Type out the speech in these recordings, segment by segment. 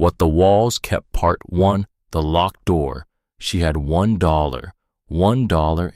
What the walls kept. Part 1. The locked door. She had $1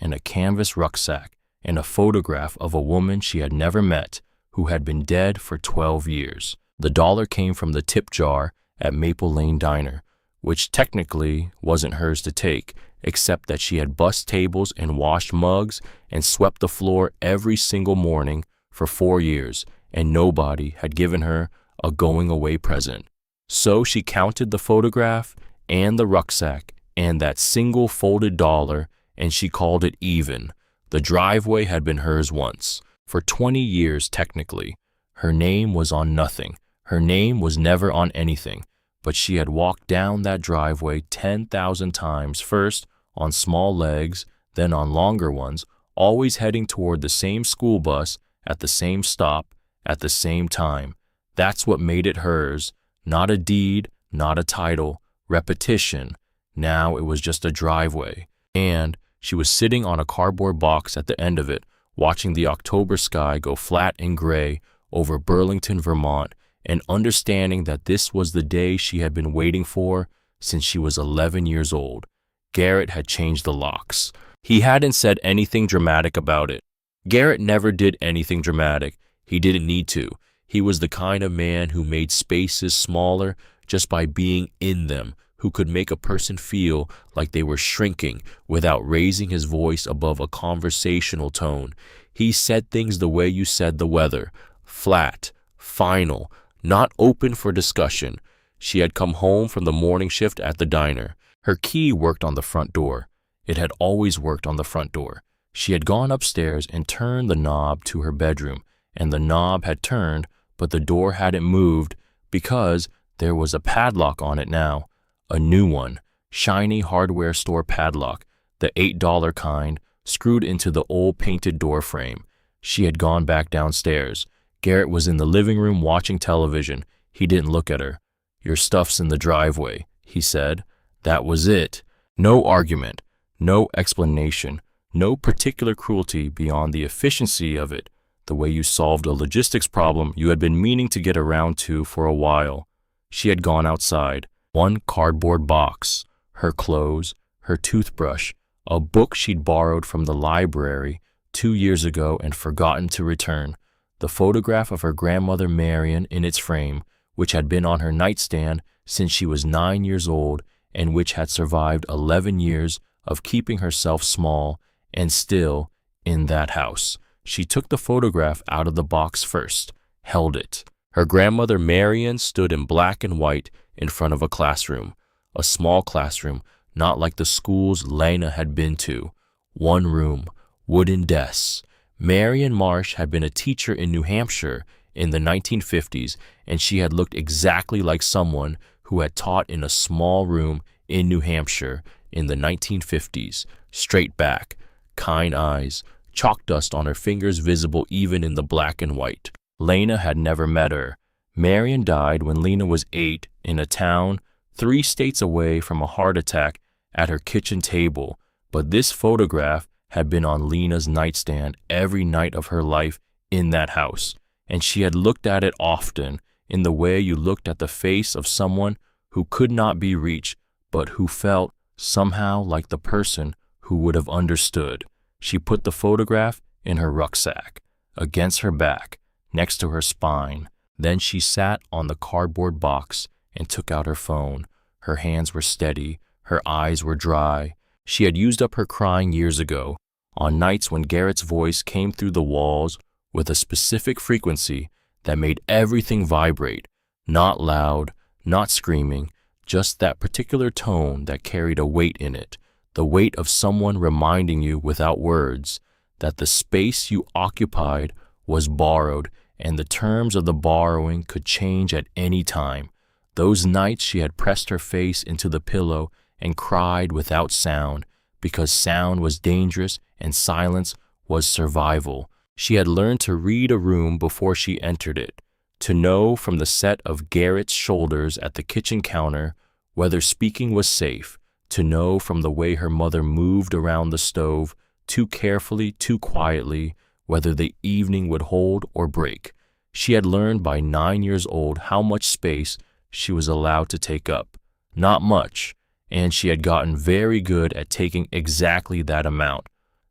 in a canvas rucksack, and a photograph of a woman she had never met who had been dead for 12 years. The dollar came from the tip jar at Maple Lane Diner, which technically wasn't hers to take, except that she had bussed tables and washed mugs and swept the floor every single morning for 4 years, and nobody had given her a going-away present. So she counted the photograph and the rucksack and that single folded dollar, and she called it even. The driveway had been hers once, for 20 years technically. Her name was on nothing. Her name was never on anything, but she had walked down that driveway 10,000 times, first on small legs, then on longer ones, always heading toward the same school bus at the same stop at the same time. That's what made it hers, not a deed, not a title, repetition. Now it was just a driveway, and she was sitting on a cardboard box at the end of it, watching the October sky go flat and gray over Burlington, Vermont, and understanding that this was the day she had been waiting for since she was 11 years old. Garrett had changed the locks. He hadn't said anything dramatic about it. Garrett never did anything dramatic. He didn't need to. He was the kind of man who made spaces smaller just by being in them, who could make a person feel like they were shrinking without raising his voice above a conversational tone. He said things the way you said the weather, flat, final, not open for discussion. She had come home from the morning shift at the diner. Her key worked on the front door. It had always worked on the front door. She had gone upstairs and turned the knob to her bedroom, and the knob had turned, but the door hadn't moved because there was a padlock on it now. A new one, shiny hardware store padlock, the $8 kind, screwed into the old painted door frame. She had gone back downstairs. Garrett was in the living room watching television. He didn't look at her. "Your stuff's in the driveway," he said. That was it. No argument, no explanation, no particular cruelty beyond the efficiency of it, the way you solved a logistics problem you had been meaning to get around to for a while. She had gone outside. One cardboard box, her clothes, her toothbrush, a book she'd borrowed from the library 2 years ago and forgotten to return, the photograph of her grandmother Marion in its frame, which had been on her nightstand since she was 9 years old and which had survived 11 years of keeping herself small and still in that house. She took the photograph out of the box first, held it. Her grandmother Marion stood in black and white in front of a classroom, a small classroom, not like the schools Lena had been to. One room, wooden desks. Marion Marsh had been a teacher in New Hampshire in the 1950s, and she had looked exactly like someone who had taught in a small room in New Hampshire in the 1950s. Straight back, kind eyes, chalk dust on her fingers visible even in the black and white. Lena had never met her. Marion died when Lena was 8 in a town 3 states away from a heart attack at her kitchen table, but this photograph had been on Lena's nightstand every night of her life in that house, and she had looked at it often in the way you looked at the face of someone who could not be reached, but who felt somehow like the person who would have understood. She put the photograph in her rucksack, against her back, next to her spine. Then she sat on the cardboard box and took out her phone. Her hands were steady. Her eyes were dry. She had used up her crying years ago, on nights when Garrett's voice came through the walls with a specific frequency that made everything vibrate, not loud, not screaming, just that particular tone that carried a weight in it, the weight of someone reminding you without words that the space you occupied was borrowed and the terms of the borrowing could change at any time. Those nights she had pressed her face into the pillow and cried without sound because sound was dangerous and silence was survival. She had learned to read a room before she entered it, to know from the set of Garrett's shoulders at the kitchen counter whether speaking was safe, to know from the way her mother moved around the stove, too carefully, too quietly, whether the evening would hold or break. She had learned by 9 years old how much space she was allowed to take up. Not much, and she had gotten very good at taking exactly that amount.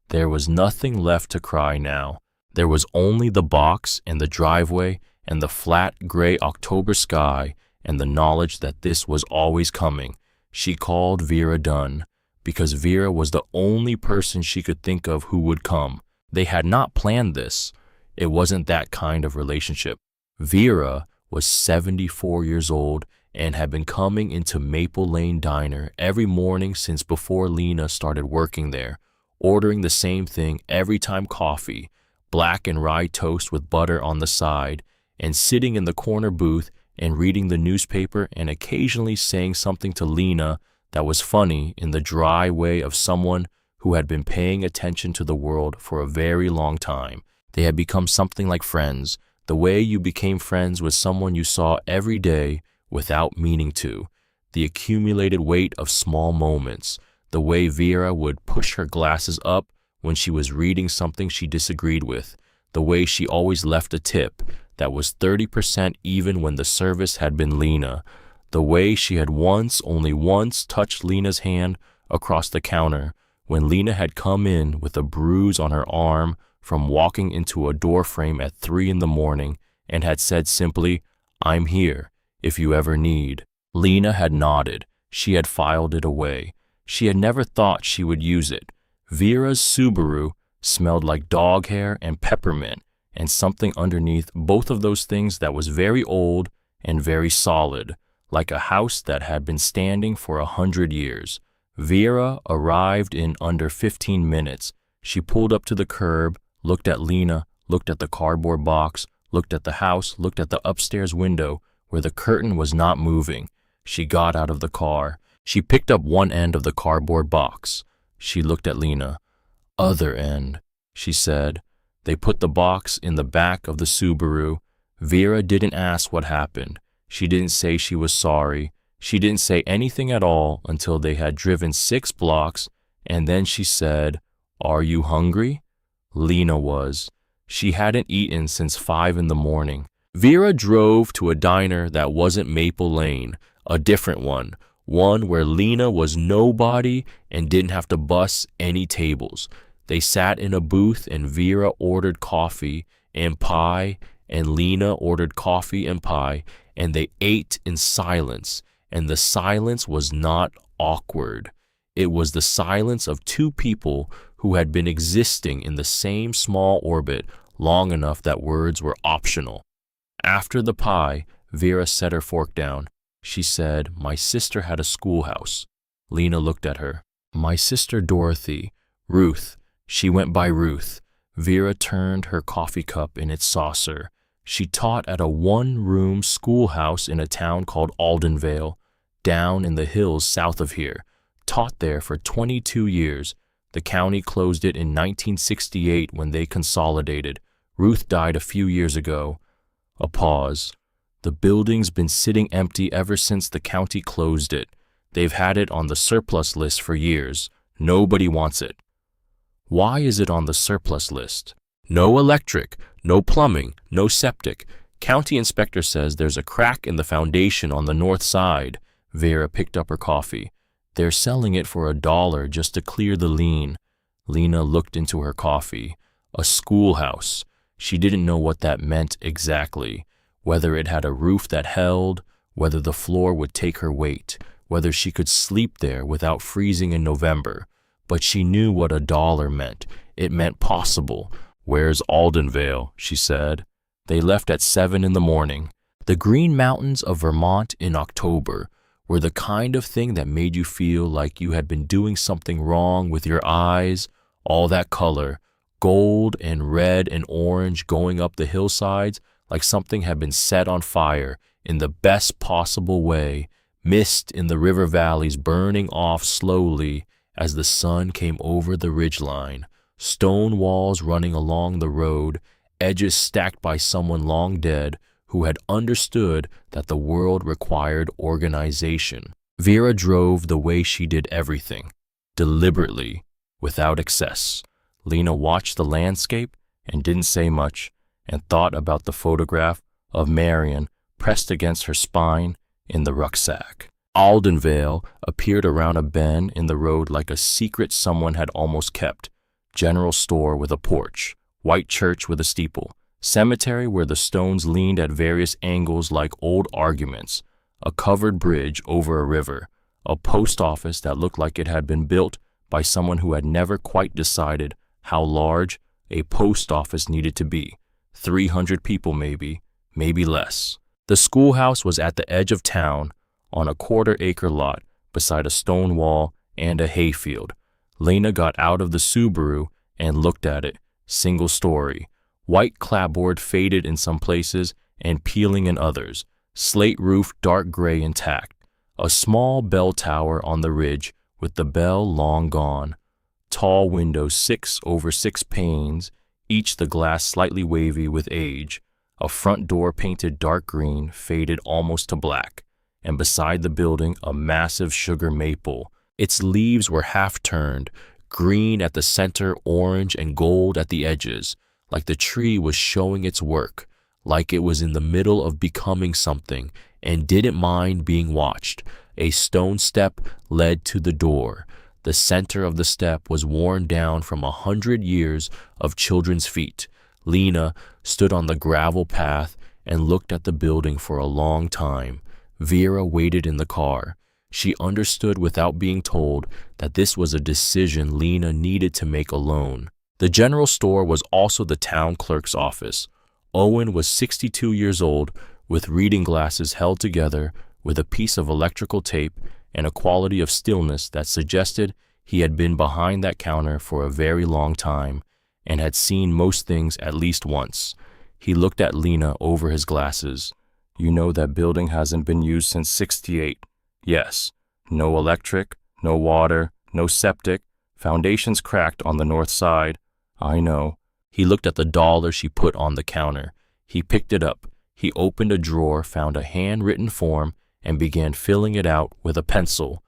There was nothing left to cry now. There was only the box and the driveway and the flat gray October sky and the knowledge that this was always coming. She called Vera Dunn because Vera was the only person she could think of who would come. They had not planned this. It wasn't that kind of relationship. Vera was 74 years old and had been coming into Maple Lane Diner every morning since before Lena started working there, ordering the same thing every time: coffee, black and rye toast with butter on the side, and sitting in the corner booth and reading the newspaper and occasionally saying something to Lena that was funny in the dry way of someone who had been paying attention to the world for a very long time. They had become something like friends, the way you became friends with someone you saw every day without meaning to. The accumulated weight of small moments, the way Vera would push her glasses up when she was reading something she disagreed with, the way she always left a tip that was 30% even when the service had been Lena, the way she had only once touched Lena's hand across the counter when Lena had come in with a bruise on her arm from walking into a door frame at 3 a.m. and had said simply, "I'm here if you ever need." Lena had nodded. She had filed it away. She had never thought she would use it. Vera's Subaru smelled like dog hair and peppermint and something underneath both of those things that was very old and very solid, like a house that had been standing for 100 years. Vera arrived in under 15 minutes. She pulled up to the curb, looked at Lena, looked at the cardboard box, looked at the house, looked at the upstairs window where the curtain was not moving. She got out of the car. She picked up one end of the cardboard box. She looked at Lena. "Other end," she said. They put the box in the back of the Subaru. Vera didn't ask what happened. She didn't say she was sorry. She didn't say anything at all until they had driven 6 blocks, and then she said, "Are you hungry?" Lena was. She hadn't eaten since 5 a.m. Vera drove to a diner that wasn't Maple Lane, a different one where Lena was nobody and didn't have to bus any tables. They sat in a booth and Vera ordered coffee and pie and Lena ordered coffee and pie, and they ate in silence, and the silence was not awkward. It was the silence of two people who had been existing in the same small orbit long enough that words were optional. After the pie, Vera set her fork down. She said, "My sister had a schoolhouse." Lena looked at her. "My sister Dorothy, Ruth. She went by Ruth." Vera turned her coffee cup in its saucer. She taught at a one-room schoolhouse in a town called Aldenvale, down in the hills south of here. Taught there for 22 years. The county closed it in 1968 when they consolidated. Ruth died a few years ago. A pause. "The building's been sitting empty ever since the county closed it. They've had it on the surplus list for years. Nobody wants it." "Why is it on the surplus list?" "No electric, no plumbing, no septic. County inspector says there's a crack in the foundation on the north side." Vera picked up her coffee. "They're selling it for $1 just to clear the lien." Lena looked into her coffee. A schoolhouse. She didn't know what that meant exactly. Whether it had a roof that held, whether the floor would take her weight, whether she could sleep there without freezing in November. But she knew what $1 meant. It meant possible. "Where's Aldenvale?" she said. They left at 7 a.m. The Green Mountains of Vermont in October were the kind of thing that made you feel like you had been doing something wrong with your eyes. All that color, gold and red and orange going up the hillsides like something had been set on fire in the best possible way. Mist in the river valleys burning off slowly as the sun came over the ridgeline. Stone walls running along the road, edges stacked by someone long dead who had understood that the world required organization. Vera drove the way she did everything, deliberately, without excess. Lena watched the landscape and didn't say much, and thought about the photograph of Marion pressed against her spine in the rucksack. Aldenvale appeared around a bend in the road like a secret someone had almost kept. General store with a porch, white church with a steeple, cemetery where the stones leaned at various angles like old arguments, a covered bridge over a river, a post office that looked like it had been built by someone who had never quite decided how large a post office needed to be. 300 people maybe less. The schoolhouse was at the edge of town, on a quarter-acre lot beside a stone wall and a hayfield. Lena got out of the Subaru and looked at it, single story. White clapboard faded in some places and peeling in others. Slate roof dark gray intact. A small bell tower on the ridge with the bell long gone. Tall windows 6 over 6 panes, each the glass slightly wavy with age. A front door painted dark green, faded almost to black. And beside the building a massive sugar maple. Its leaves were half-turned, green at the center, orange and gold at the edges, like the tree was showing its work, like it was in the middle of becoming something and didn't mind being watched. A stone step led to the door. The center of the step was worn down from 100 years of children's feet. Lena stood on the gravel path and looked at the building for a long time. Vera waited in the car. She understood without being told that this was a decision Lena needed to make alone. The general store was also the town clerk's office. Owen was 62 years old, with reading glasses held together with a piece of electrical tape and a quality of stillness that suggested he had been behind that counter for a very long time and had seen most things at least once. He looked at Lena over his glasses. You know that building hasn't been used since '68. Yes. No electric, no water, no septic. Foundations cracked on the north side. I know. He looked at the dollar she put on the counter. He picked it up. He opened a drawer, found a handwritten form, and began filling it out with a pencil.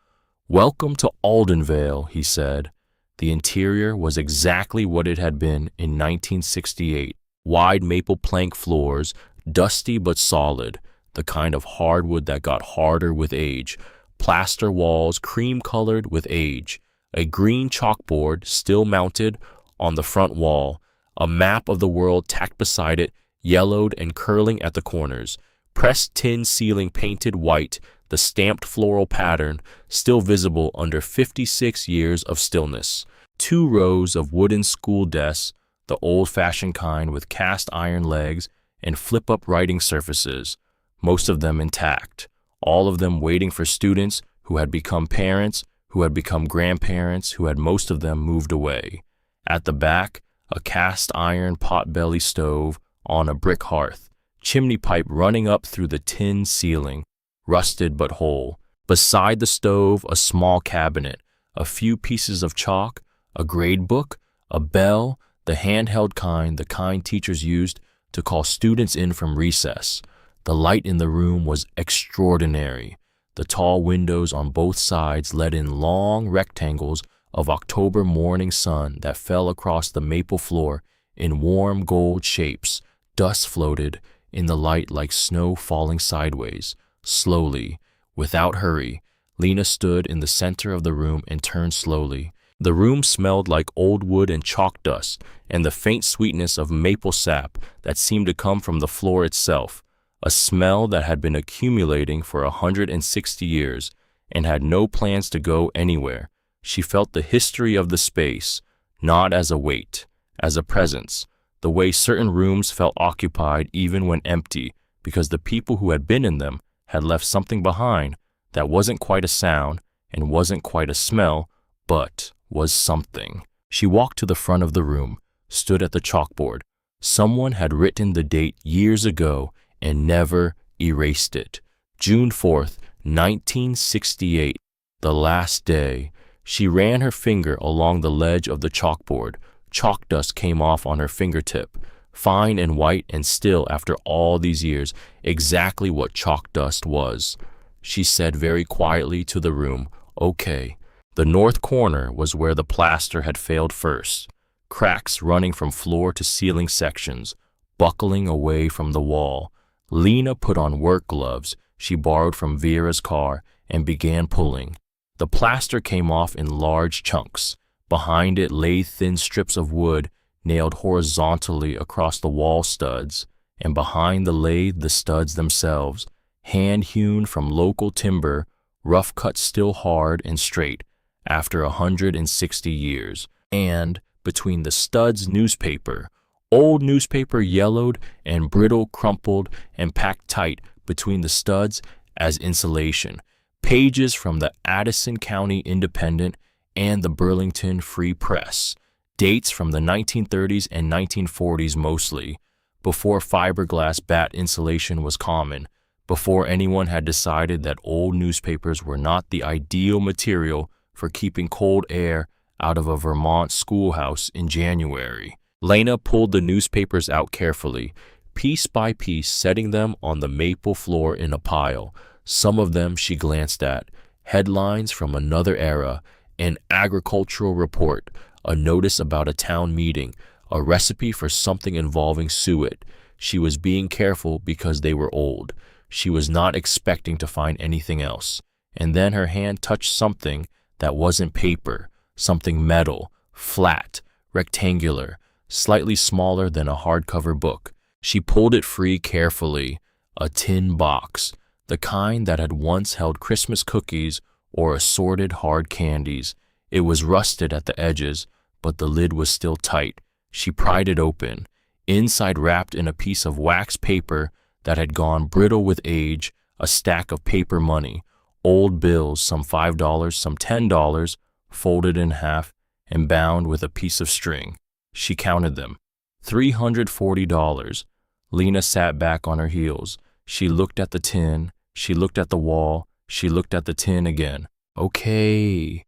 Welcome to Aldenvale, he said. The interior was exactly what it had been in 1968. Wide maple plank floors, dusty but solid, the kind of hardwood that got harder with age. Plaster walls cream-colored with age. A green chalkboard still mounted on the front wall. A map of the world tacked beside it, yellowed and curling at the corners. Pressed tin ceiling painted white, the stamped floral pattern still visible under 56 years of stillness. 2 rows of wooden school desks, the old-fashioned kind with cast iron legs and flip-up writing surfaces, most of them intact, all of them waiting for students who had become parents, who had become grandparents, who had most of them moved away. At the back, a cast iron pot-belly stove on a brick hearth, chimney pipe running up through the tin ceiling, rusted but whole. Beside the stove, a small cabinet, a few pieces of chalk, a grade book, a bell, the handheld kind, the kind teachers used to call students in from recess. The light in the room was extraordinary. The tall windows on both sides let in long rectangles of October morning sun that fell across the maple floor in warm gold shapes. Dust floated in the light like snow falling sideways. Slowly, without hurry, Lena stood in the center of the room and turned slowly. The room smelled like old wood and chalk dust and the faint sweetness of maple sap that seemed to come from the floor itself, a smell that had been accumulating for 160 years and had no plans to go anywhere. She felt the history of the space, not as a weight, as a presence, the way certain rooms felt occupied even when empty because the people who had been in them had left something behind that wasn't quite a sound and wasn't quite a smell, but was something. She walked to the front of the room, stood at the chalkboard. Someone had written the date years ago and never erased it. June 4th, 1968, the last day. She ran her finger along the ledge of the chalkboard. Chalk dust came off on her fingertip, fine and white and still after all these years, exactly what chalk dust was. She said very quietly to the room, "Okay." The north corner was where the plaster had failed first, cracks running from floor to ceiling sections, buckling away from the wall. Lena put on work gloves. she borrowed from Vera's car and began pulling. The plaster came off in large chunks. Behind it lay thin strips of wood nailed horizontally across the wall studs, and behind the lathe the studs themselves, hand-hewn from local timber, rough cut still hard and straight after 160 years. And between the studs newspaper, old newspaper, yellowed and brittle, crumpled and packed tight between the studs as insulation. Pages from the Addison County Independent and the Burlington Free Press. Dates from the 1930s and 1940s mostly, before fiberglass bat insulation was common, before anyone had decided that old newspapers were not the ideal material for keeping cold air out of a Vermont schoolhouse in January. Lena pulled the newspapers out carefully, piece by piece, setting them on the maple floor in a pile. Some of them she glanced at, headlines from another era, an agricultural report, a notice about a town meeting, a recipe for something involving suet. She was being careful because they were old. She was not expecting to find anything else. And then her hand touched something that wasn't paper, something metal, flat, rectangular, slightly smaller than a hardcover book. She pulled it free carefully, a tin box, the kind that had once held Christmas cookies or assorted hard candies. It was rusted at the edges, but the lid was still tight. She pried it open. Inside, wrapped in a piece of wax paper that had gone brittle with age, a stack of paper money, old bills, some $5, some $10, folded in half and bound with a piece of string. She counted them. $340. Lena sat back on her heels. She looked at the tin. She looked at the wall. She looked at the tin again. Okay.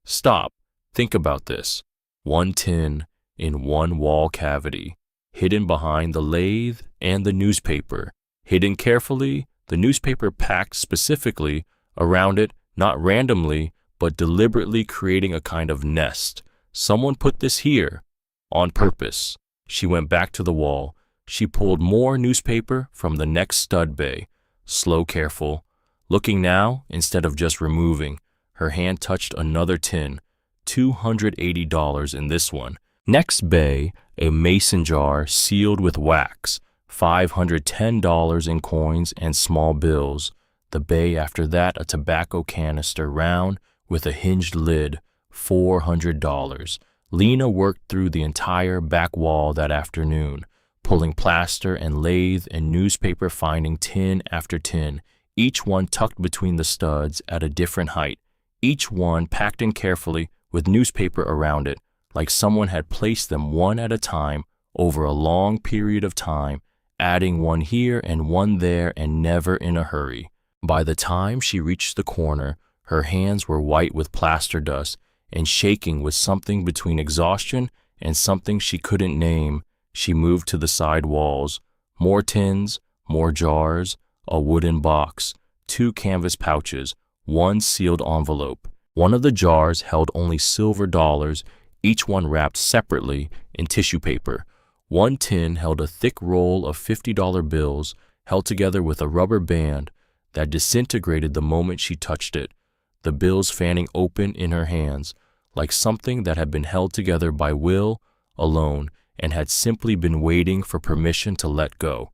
Stop. Think about this. One tin in one wall cavity, hidden behind the lathe and the newspaper. Hidden carefully, the newspaper packed specifically around it, not randomly, but deliberately creating a kind of nest. Someone put this here on purpose. She went back to the wall. She pulled more newspaper from the next stud bay. Slow, careful. Looking now, instead of just removing, her hand touched another tin. $280 in this one. Next bay, a mason jar sealed with wax. $510 in coins and small bills. The bay after that, a tobacco canister, round, with a hinged lid. $400. Lena worked through the entire back wall that afternoon, pulling plaster and lathe and newspaper, finding tin after tin, each one tucked between the studs at a different height, each one packed in carefully with newspaper around it, like someone had placed them one at a time over a long period of time, adding one here and one there and never in a hurry. By the time she reached the corner, her hands were white with plaster dust and shaking with something between exhaustion and something she couldn't name. She moved to the side walls. More tins, more jars, a wooden box, 2 canvas pouches, 1 sealed envelope. One of the jars held only silver dollars, each one wrapped separately in tissue paper. One tin held a thick roll of $50 bills held together with a rubber band that disintegrated the moment she touched it, the bills fanning open in her hands, like something that had been held together by will alone and had simply been waiting for permission to let go.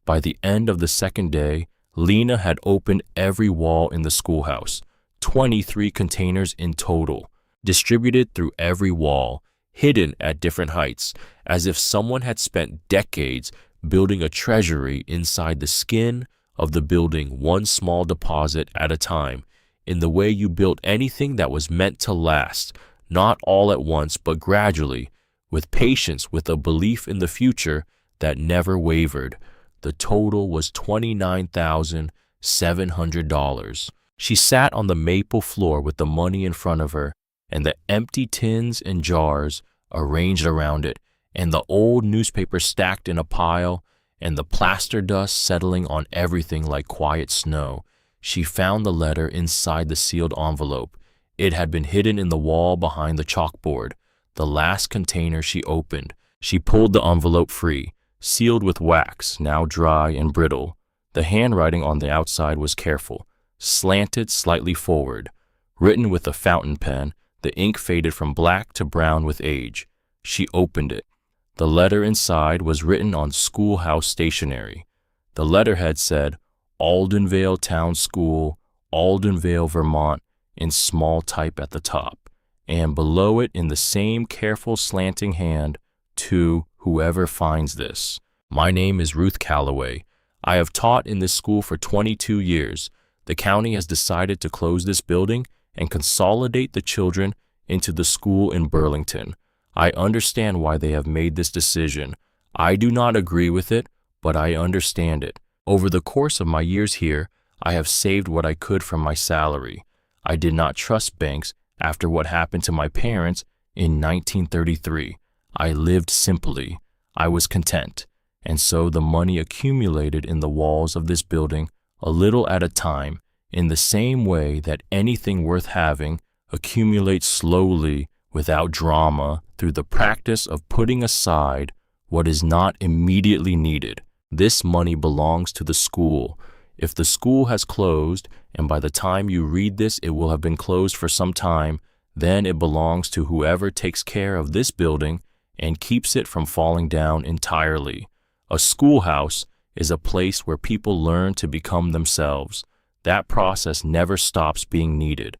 By the end of the second day, Lena had opened every wall in the schoolhouse, 23 containers in total, distributed through every wall, hidden at different heights, as if someone had spent decades building a treasury inside the skin of the building, one small deposit at a time, in the way you built anything that was meant to last, not all at once, but gradually, with patience, with a belief in the future that never wavered. The total was $29,700. She sat on the maple floor with the money in front of her, and the empty tins and jars arranged around it, and the old newspaper stacked in a pile, and the plaster dust settling on everything like quiet snow. She found the letter inside the sealed envelope. It had been hidden in the wall behind the chalkboard. The last container she opened. She pulled the envelope free, sealed with wax, now dry and brittle. The handwriting on the outside was careful, slanted slightly forward. Written with a fountain pen, the ink faded from black to brown with age. She opened it. The letter inside was written on Schoolhouse stationery. The letterhead said, Aldenvale Town School, Aldenvale, Vermont, in small type at the top, and below it in the same careful slanting hand, to whoever finds this. My name is Ruth Calloway. I have taught in this school for 22 years. The county has decided to close this building and consolidate the children into the school in Burlington. I understand why they have made this decision. I do not agree with it, but I understand it. Over the course of my years here, I have saved what I could from my salary. I did not trust banks after what happened to my parents in 1933. I lived simply. I was content. And so the money accumulated in the walls of this building, a little at a time, in the same way that anything worth having accumulates slowly without drama through the practice of putting aside what is not immediately needed. This money belongs to the school. If the school has closed, and by the time you read this it will have been closed for some time, then it belongs to whoever takes care of this building and keeps it from falling down entirely. A schoolhouse is a place where people learn to become themselves. That process never stops being needed.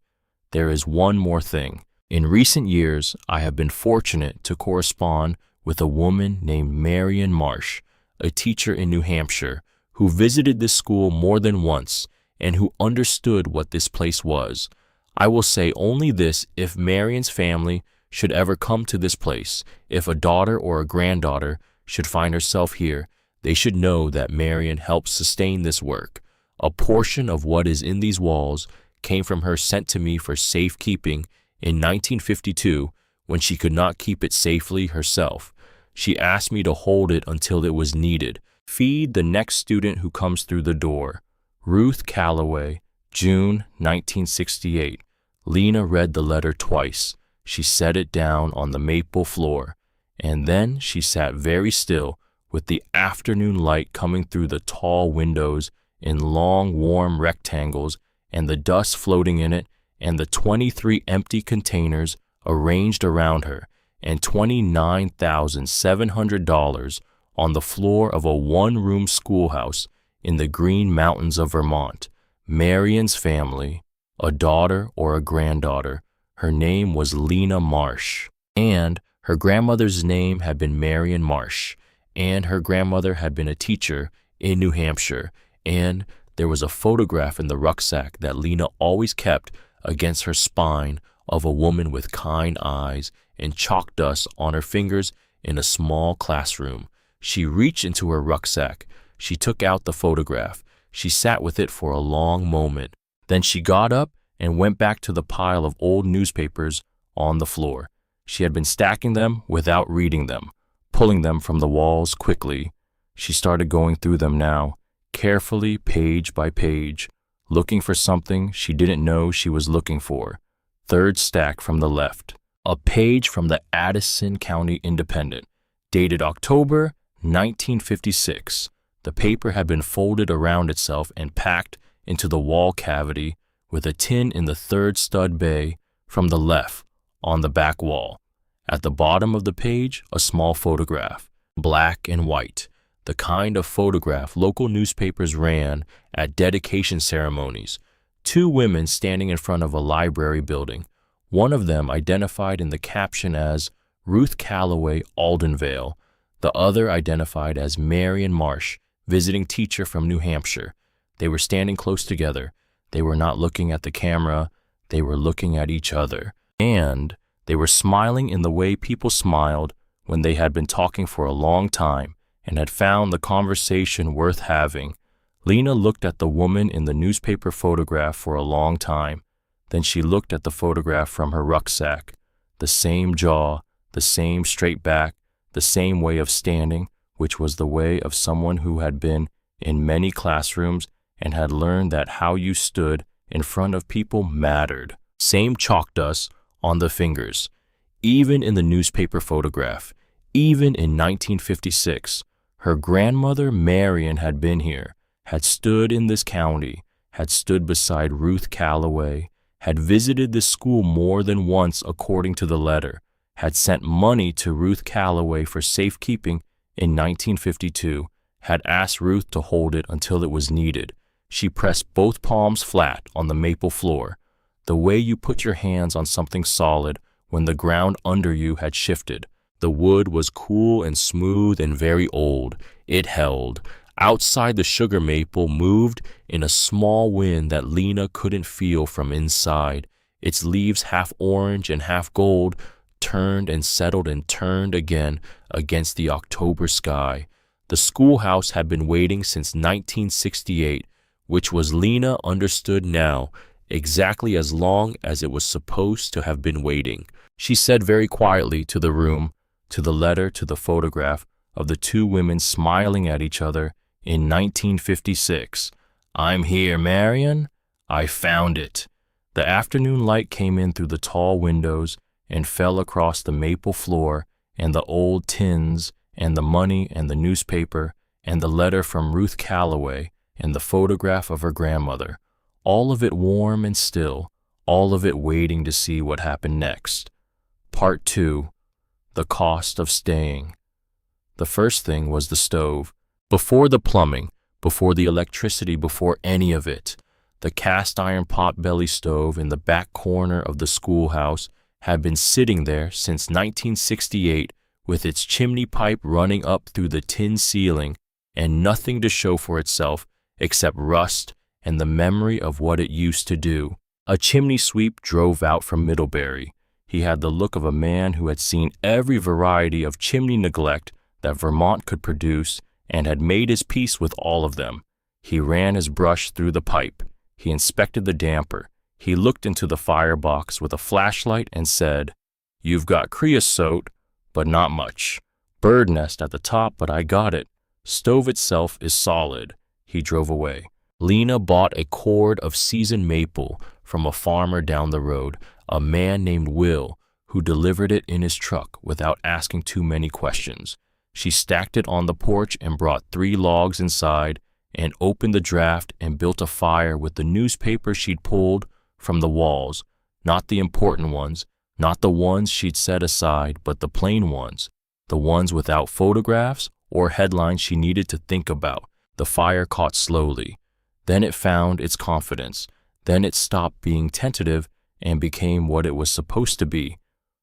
There is one more thing. In recent years, I have been fortunate to correspond with a woman named Marion Marsh, a teacher in New Hampshire, who visited this school more than once and who understood what this place was. I will say only this: if Marion's family should ever come to this place, if a daughter or a granddaughter should find herself here, they should know that Marion helped sustain this work. A portion of what is in these walls came from her sent to me for safekeeping in 1952 when she could not keep it safely herself. She asked me to hold it until it was needed. Feed the next student who comes through the door. Ruth Calloway, June 1968. Lena read the letter twice. She set it down on the maple floor, and then she sat very still with the afternoon light coming through the tall windows in long, warm rectangles, and the dust floating in it, and the 23 empty containers arranged around her, and $29,700 on the floor of a one-room schoolhouse in the Green Mountains of Vermont. Marion's family, a daughter or a granddaughter. Her name was Lena Marsh, and her grandmother's name had been Marion Marsh, and her grandmother had been a teacher in New Hampshire, and there was a photograph in the rucksack that Lena always kept against her spine of a woman with kind eyes and chalk dust on her fingers in a small classroom. She reached into her rucksack. She took out the photograph. She sat with it for a long moment. Then she got up and went back to the pile of old newspapers on the floor. She had been stacking them without reading them, pulling them from the walls quickly. She started going through them now, carefully, page by page, looking for something she didn't know she was looking for. Third stack from the left, a page from the Addison County Independent, dated October 1956. The paper had been folded around itself and packed into the wall cavity with a tin in the third stud bay from the left on the back wall. At the bottom of the page, a small photograph, black and white, the kind of photograph local newspapers ran at dedication ceremonies. Two women standing in front of a library building, one of them identified in the caption as Ruth Calloway, Aldenvale, the other identified as Marion Marsh, visiting teacher from New Hampshire. They were standing close together. They were not looking at the camera. They were looking at each other. And they were smiling in the way people smiled when they had been talking for a long time and had found the conversation worth having. Lena looked at the woman in the newspaper photograph for a long time. Then she looked at the photograph from her rucksack. The same jaw, the same straight back, the same way of standing, which was the way of someone who had been in many classrooms and had learned that how you stood in front of people mattered. Same chalk dust on the fingers. Even in the newspaper photograph, even in 1956, her grandmother Marion had been here, had stood in this county, had stood beside Ruth Calloway, had visited this school more than once according to the letter, had sent money to Ruth Calloway for safekeeping in 1952, had asked Ruth to hold it until it was needed. She pressed both palms flat on the maple floor, the way you put your hands on something solid when the ground under you had shifted. The wood was cool and smooth and very old. It held. Outside, the sugar maple moved in a small wind that Lena couldn't feel from inside. Its leaves, half orange and half gold, turned and settled and turned again against the October sky. The schoolhouse had been waiting since 1968, which was, Lena understood now, exactly as long as it was supposed to have been waiting. She said very quietly to the room, to the letter, to the photograph of the two women smiling at each other in 1956, "I'm here, Marion. I found it." The afternoon light came in through the tall windows and fell across the maple floor and the old tins and the money and the newspaper and the letter from Ruth Calloway and the photograph of her grandmother, all of it warm and still, all of it waiting to see what happened next. Part 2. The cost of staying. The first thing was the stove. Before the plumbing, before the electricity, before any of it, the cast iron pot-belly stove in the back corner of the schoolhouse had been sitting there since 1968 with its chimney pipe running up through the tin ceiling and nothing to show for itself except rust and the memory of what it used to do. A chimney sweep drove out from Middlebury. He had the look of a man who had seen every variety of chimney neglect that Vermont could produce and had made his peace with all of them. He ran his brush through the pipe. He inspected the damper. He looked into the firebox with a flashlight and said, "You've got creosote, but not much. Bird nest at the top, but I got it. Stove itself is solid." He drove away. Lena bought a cord of seasoned maple from a farmer down the road, a man named Will, who delivered it in his truck without asking too many questions. She stacked it on the porch and brought 3 logs inside and opened the draft and built a fire with the newspaper she'd pulled from the walls, not the important ones, not the ones she'd set aside, but the plain ones, the ones without photographs or headlines she needed to think about. The fire caught slowly. Then it found its confidence. Then it stopped being tentative and became what it was supposed to be.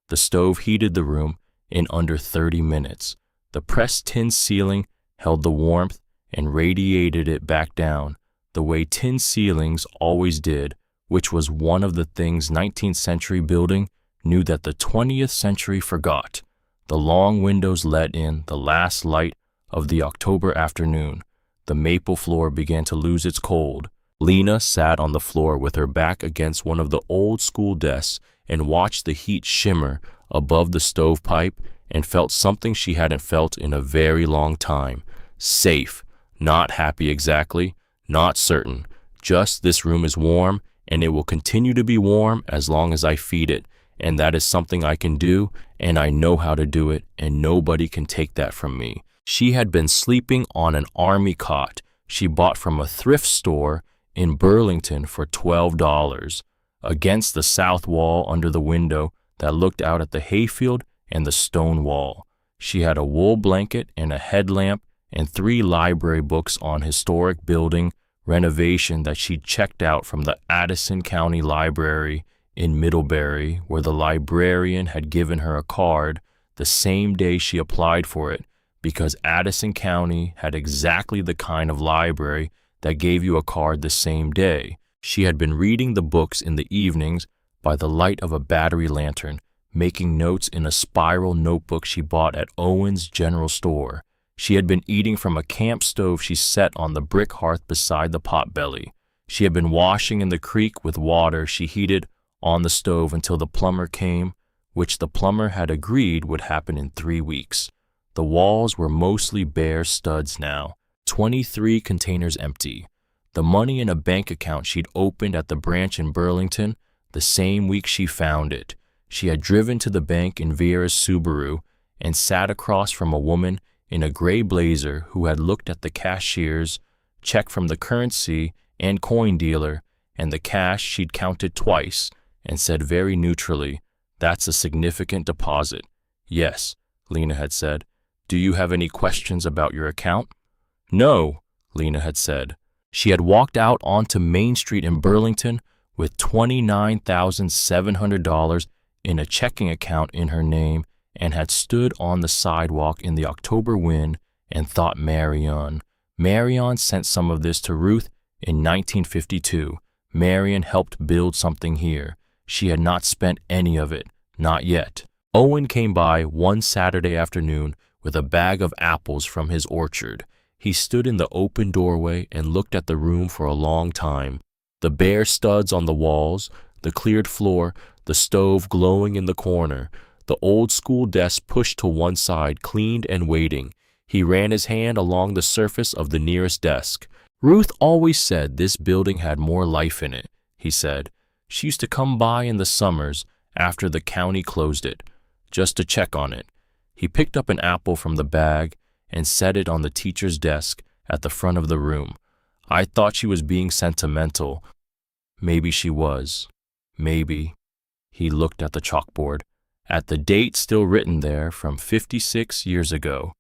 The stove heated the room in under 30 minutes. The pressed tin ceiling held the warmth and radiated it back down, the way tin ceilings always did, which was one of the things 19th century building knew that the 20th century forgot. The long windows let in the last light of the October afternoon. The maple floor began to lose its cold. Lena sat on the floor with her back against one of the old school desks and watched the heat shimmer above the stovepipe and felt something she hadn't felt in a very long time. Safe. Not happy exactly. Not certain. Just, this room is warm and it will continue to be warm as long as I feed it. And that is something I can do, and I know how to do it, and nobody can take that from me. She had been sleeping on an army cot she bought from a thrift store in Burlington for $12, against the south wall under the window that looked out at the hayfield and the stone wall. She had a wool blanket and a headlamp and 3 library books on historic building renovation that she'd checked out from the Addison County Library in Middlebury, where the librarian had given her a card the same day she applied for it, because Addison County had exactly the kind of library that gave you a card the same day. She had been reading the books in the evenings by the light of a battery lantern, making notes in a spiral notebook she bought at Owen's General Store. She had been eating from a camp stove she set on the brick hearth beside the potbelly. She had been washing in the creek with water she heated on the stove until the plumber came, which the plumber had agreed would happen in 3 weeks. The walls were mostly bare studs now, 23 containers empty. The money in a bank account she'd opened at the branch in Burlington the same week she found it. She had driven to the bank in Vera's Subaru and sat across from a woman in a gray blazer who had looked at the cashier's check from the currency and coin dealer, and the cash she'd counted twice, and said very neutrally, "That's a significant deposit." "Yes," Lena had said. "Do you have any questions about your account?" "No," Lena had said. She had walked out onto Main Street in Burlington with $29,700 in a checking account in her name and had stood on the sidewalk in the October wind and thought Marion sent some of this to Ruth in 1952. Marion helped build something here. She had not spent any of it, not yet. Owen came by one Saturday afternoon with a bag of apples from his orchard. He stood in the open doorway and looked at the room for a long time. The bare studs on the walls, the cleared floor, the stove glowing in the corner, the old school desk pushed to one side, cleaned and waiting. He ran his hand along the surface of the nearest desk. "Ruth always said this building had more life in it," he said. "She used to come by in the summers after the county closed it, just to check on it." He picked up an apple from the bag and set it on the teacher's desk at the front of the room. "I thought she was being sentimental. Maybe she was. Maybe." He looked at the chalkboard, at the date still written there from 56 years ago.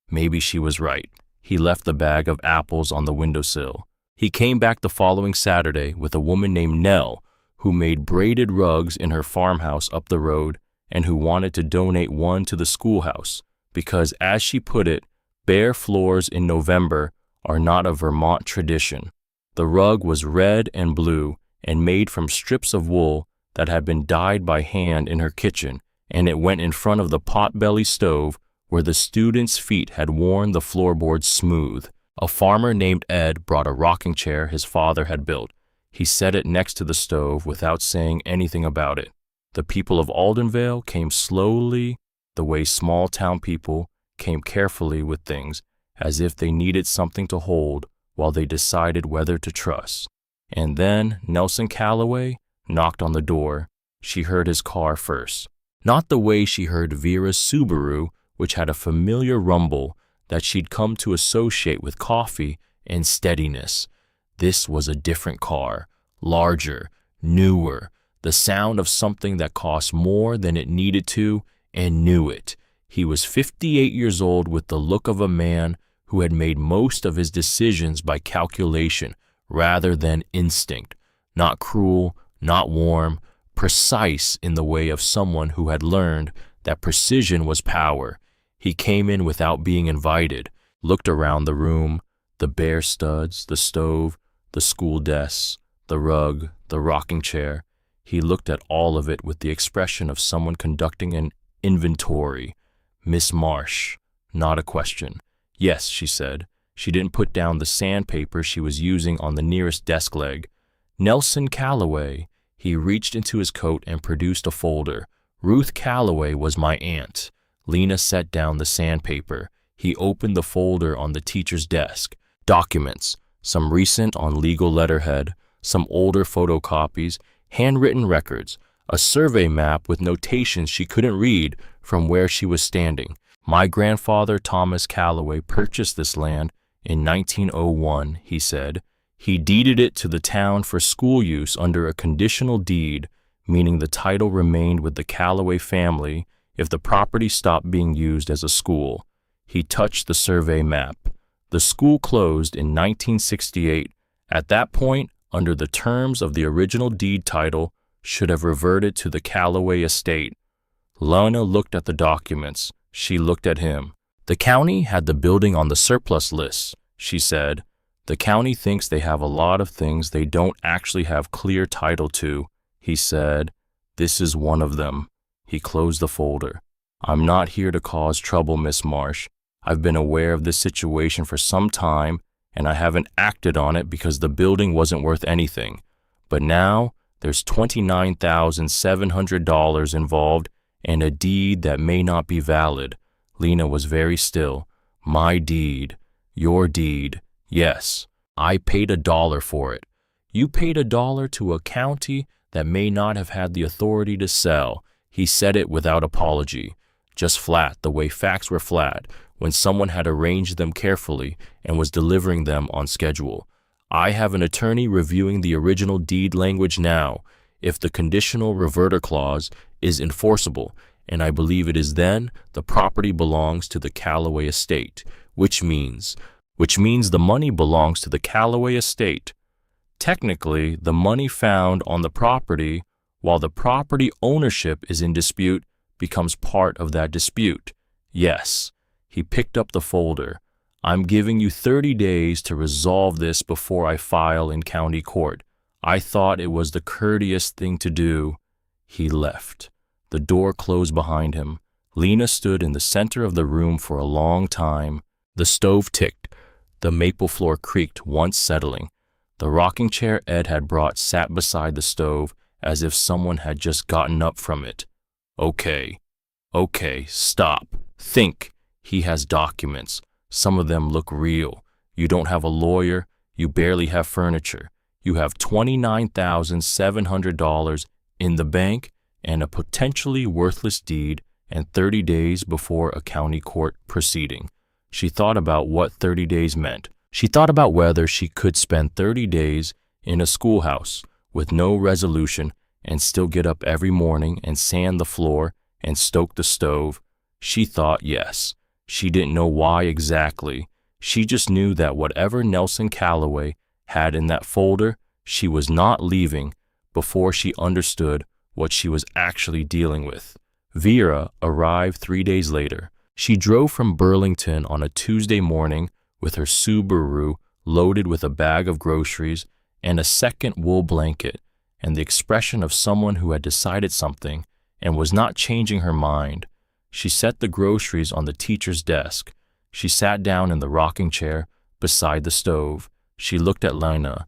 Maybe she was right. He left the bag of apples on the windowsill. He came back the following Saturday with a woman named Nell, who made braided rugs in her farmhouse up the road and who wanted to donate one to the schoolhouse because, as she put it, bare floors in November are not a Vermont tradition. The rug was red and blue and made from strips of wool that had been dyed by hand in her kitchen, and it went in front of the potbelly stove where the students' feet had worn the floorboards smooth. A farmer named Ed brought a rocking chair his father had built. He set it next to the stove without saying anything about it. The people of Aldenvale came slowly, the way small-town people came carefully with things, as if they needed something to hold while they decided whether to trust. And then Nelson Calloway knocked on the door. She heard his car first. Not the way she heard Vera's Subaru, which had a familiar rumble that she'd come to associate with coffee and steadiness. This was a different car, larger, newer, the sound of something that cost more than it needed to and knew it. He was 58 years old with the look of a man who had made most of his decisions by calculation rather than instinct, not cruel, not warm, precise in the way of someone who had learned that precision was power. He came in without being invited, looked around the room, the bare studs, the stove, the school desks, the rug, the rocking chair. He looked at all of it with the expression of someone conducting an inventory. "Miss Marsh," not a question. "Yes," she said. She didn't put down the sandpaper she was using on the nearest desk leg. "Nelson Calloway." He reached into his coat and produced a folder. "Ruth Calloway was my aunt." Lena set down the sandpaper. He opened the folder on the teacher's desk. Documents, some recent on legal letterhead, some older photocopies, handwritten records, a survey map with notations she couldn't read from where she was standing. "My grandfather, Thomas Calloway, purchased this land in 1901, he said. He deeded it to the town for school use under a conditional deed, meaning the title remained with the Calloway family if the property stopped being used as a school." He touched the survey map. The school closed in 1968. At that point, under the terms of the original deed title, should have reverted to the Calloway estate. Lana looked at the documents. She looked at him. "The county had the building on the surplus list," she said. "The county thinks they have a lot of things they don't actually have clear title to," he said. "This is one of them." He closed the folder. "I'm not here to cause trouble, Miss Marsh. I've been aware of this situation for some time, and I haven't acted on it because the building wasn't worth anything. But now there's $29,700 involved and a deed that may not be valid." Lena was very still. "My deed. Your deed. Yes. I paid $1 for it. You paid $1 to a county that may not have had the authority to sell." He said it without apology, just flat, the way facts were flat, when someone had arranged them carefully and was delivering them on schedule. I have an attorney reviewing the original deed language now. If the conditional reverter clause is enforceable, and I believe it is, then the property belongs to the Callaway estate, which means the money belongs to the Callaway estate. Technically, the money found on the property, while the property ownership is in dispute, becomes part of that dispute. Yes. He picked up the folder. I'm giving you 30 days to resolve this before I file in county court. I thought it was the courteous thing to do. He left. The door closed behind him. Lena stood in the center of the room for a long time. The stove ticked. The maple floor creaked, once settling. The rocking chair Ed had brought sat beside the stove as if someone had just gotten up from it. Okay, stop. Think. He has documents. Some of them look real. You don't have a lawyer. You barely have furniture. You have $29,700 in the bank and a potentially worthless deed, and 30 days before a county court proceeding. She thought about what 30 days meant. She thought about whether she could spend 30 days in a schoolhouse with no resolution and still get up every morning and sand the floor and stoke the stove. She thought yes. She didn't know why exactly. She just knew that whatever Nelson Callaway had in that folder, she was not leaving before she understood what she was actually dealing with. Vera arrived 3 days later. She drove from Burlington on a Tuesday morning with her Subaru loaded with a bag of groceries and a second wool blanket, and the expression of someone who had decided something and was not changing her mind. She set the groceries on the teacher's desk. She sat down in the rocking chair beside the stove. She looked at Lena.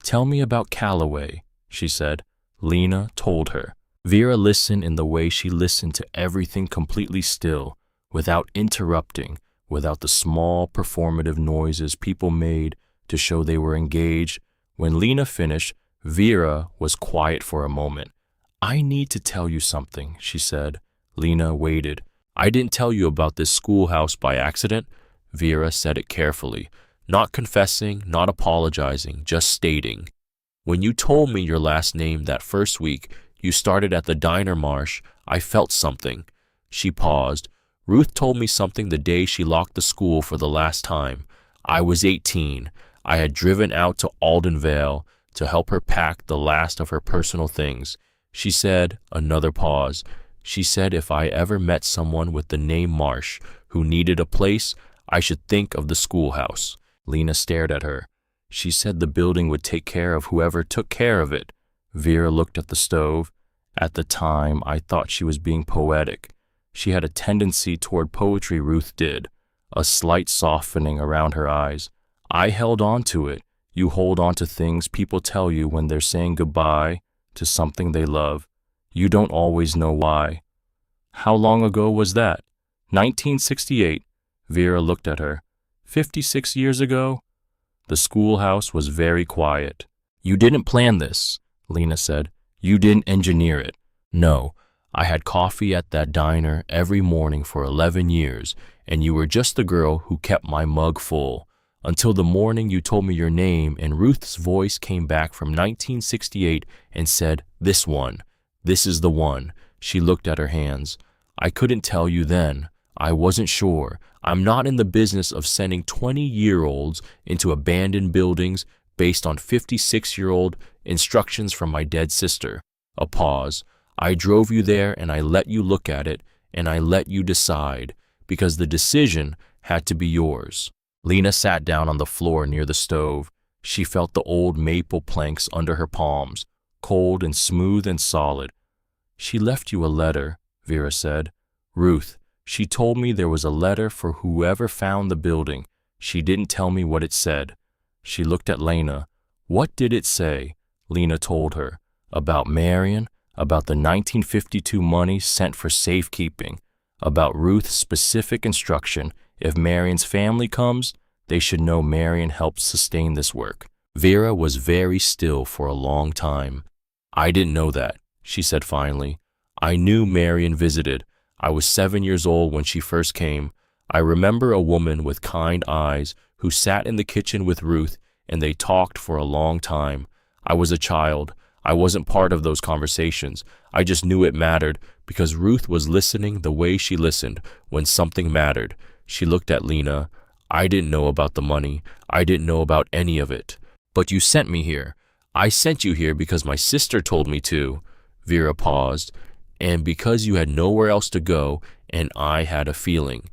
"Tell me about Callaway," she said. Lena told her. Vera listened in the way she listened to everything, completely still, without interrupting, without the small performative noises people made to show they were engaged. When Lena finished, Vera was quiet for a moment. "I need to tell you something," she said. Lena waited. "I didn't tell you about this schoolhouse by accident." Vera said it carefully, not confessing, not apologizing, just stating. "When you told me your last name that first week you started at the diner, Marsh, I felt something." She paused. "Ruth told me something the day she locked the school for the last time. I was 18. I had driven out to Aldenvale to help her pack the last of her personal things. She said," another pause, "she said if I ever met someone with the name Marsh who needed a place, I should think of the schoolhouse." Lena stared at her. "She said the building would take care of whoever took care of it." Vera looked at the stove. "At the time, I thought she was being poetic. She had a tendency toward poetry, Ruth did, a slight softening around her eyes. I held on to it. You hold on to things people tell you when they're saying goodbye to something they love. You don't always know why." "How long ago was that?" 1968. Vera looked at her. 56 years ago? The schoolhouse was very quiet. "You didn't plan this," Lena said. "You didn't engineer it." "No, I had coffee at that diner every morning for 11 years, and you were just the girl who kept my mug full. Until the morning you told me your name and Ruth's voice came back from 1968 and said, 'This one. This is the one.'" She looked at her hands. "I couldn't tell you then. I wasn't sure. I'm not in the business of sending 20-year-olds into abandoned buildings based on 56-year-old instructions from my dead sister." A pause. "I drove you there and I let you look at it and I let you decide because the decision had to be yours." Lena sat down on the floor near the stove. She felt the old maple planks under her palms, cold and smooth and solid. "She left you a letter," Vera said. "Ruth. She told me there was a letter for whoever found the building. She didn't tell me what it said." She looked at Lena. "What did it say?" Lena told her. "About Marion, about the 1952 money sent for safekeeping, about Ruth's specific instruction. If Marion's family comes, they should know Marion helped sustain this work." Vera was very still for a long time. "I didn't know that," she said finally. "I knew Marion visited. I was 7 years old when she first came. I remember a woman with kind eyes who sat in the kitchen with Ruth and they talked for a long time. I was a child. I wasn't part of those conversations. I just knew it mattered because Ruth was listening the way she listened when something mattered. She looked at Lena. I didn't know about the money. I didn't know about any of it. But you sent me here. I sent you here because my sister told me to. Vera paused. And because you had nowhere else to go, and I had a feeling.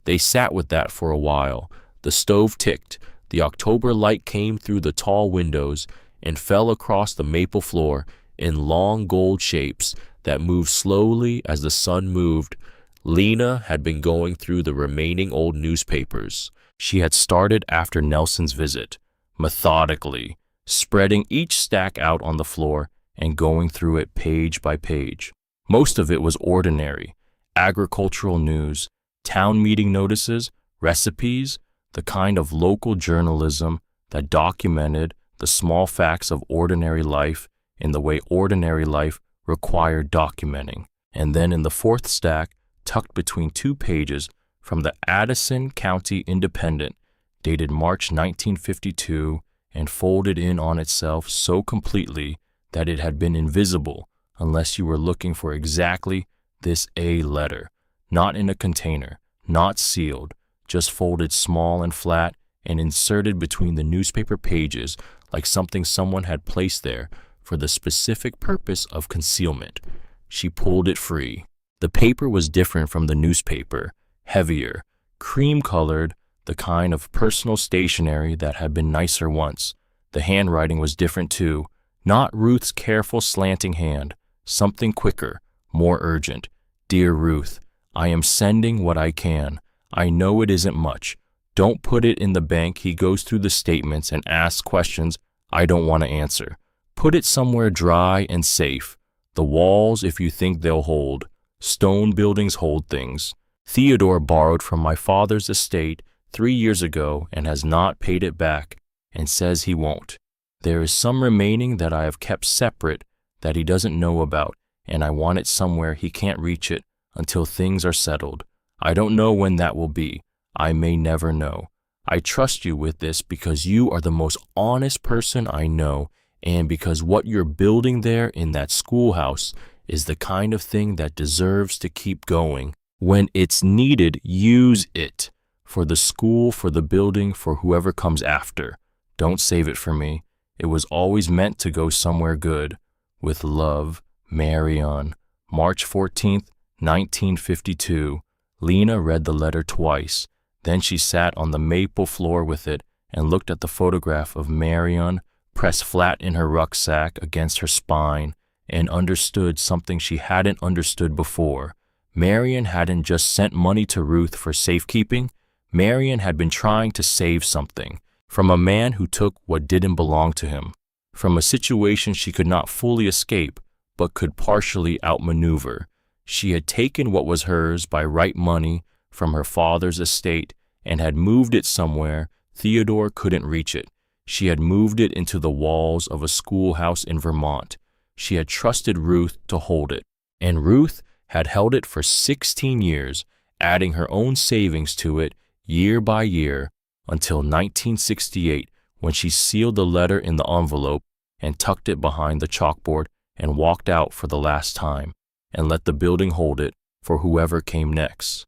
They sat with that for a while. The stove ticked. The October light came through the tall windows and fell across the maple floor in long gold shapes that moved slowly as the sun moved. Lena had been going through the remaining old newspapers. She had started after Nelson's visit, methodically, spreading each stack out on the floor and going through it page by page. Most of it was ordinary, agricultural news, town meeting notices, recipes, the kind of local journalism that documented the small facts of ordinary life in the way ordinary life required documenting. And then in the fourth stack, tucked between two pages from the Addison County Independent, dated March 1952, and folded in on itself so completely that it had been invisible unless you were looking for exactly this A letter, not in a container, not sealed, just folded small and flat and inserted between the newspaper pages like something someone had placed there for the specific purpose of concealment. She pulled it free. The paper was different from the newspaper, heavier, cream-colored, the kind of personal stationery that had been nicer once. The handwriting was different too, not Ruth's careful slanting hand, something quicker, more urgent. Dear Ruth, I am sending what I can. I know it isn't much. Don't put it in the bank. He goes through the statements and asks questions I don't want to answer. Put it somewhere dry and safe. The walls, if you think they'll hold. Stone buildings hold things. Theodore borrowed from my father's estate 3 years ago and has not paid it back and says he won't. There is some remaining that I have kept separate that he doesn't know about, and I want it somewhere he can't reach it until things are settled. I don't know when that will be. I may never know. I trust you with this because you are the most honest person I know, and because what you're building there in that schoolhouse is the kind of thing that deserves to keep going. When it's needed, use it. For the school, for the building, for whoever comes after. Don't save it for me. It was always meant to go somewhere good. With love, Marion. March 14th, 1952. Lena read the letter twice. Then she sat on the maple floor with it and looked at the photograph of Marion pressed flat in her rucksack against her spine and understood something she hadn't understood before. Marion hadn't just sent money to Ruth for safekeeping. Marion had been trying to save something from a man who took what didn't belong to him, from a situation she could not fully escape but could partially outmaneuver. She had taken what was hers by right money from her father's estate and had moved it somewhere Theodore couldn't reach it. She had moved it into the walls of a schoolhouse in Vermont. She had trusted Ruth to hold it, and Ruth had held it for 16 years, adding her own savings to it year by year until 1968, when she sealed the letter in the envelope and tucked it behind the chalkboard and walked out for the last time and let the building hold it for whoever came next.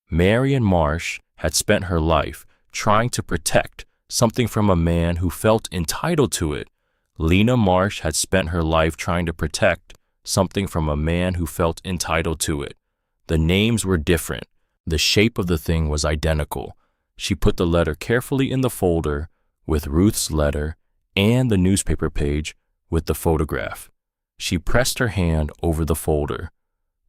Marion Marsh had spent her life trying to protect something from a man who felt entitled to it. Lena Marsh had spent her life trying to protect something from a man who felt entitled to it. The names were different. The shape of the thing was identical. She put the letter carefully in the folder with Ruth's letter and the newspaper page with the photograph. She pressed her hand over the folder.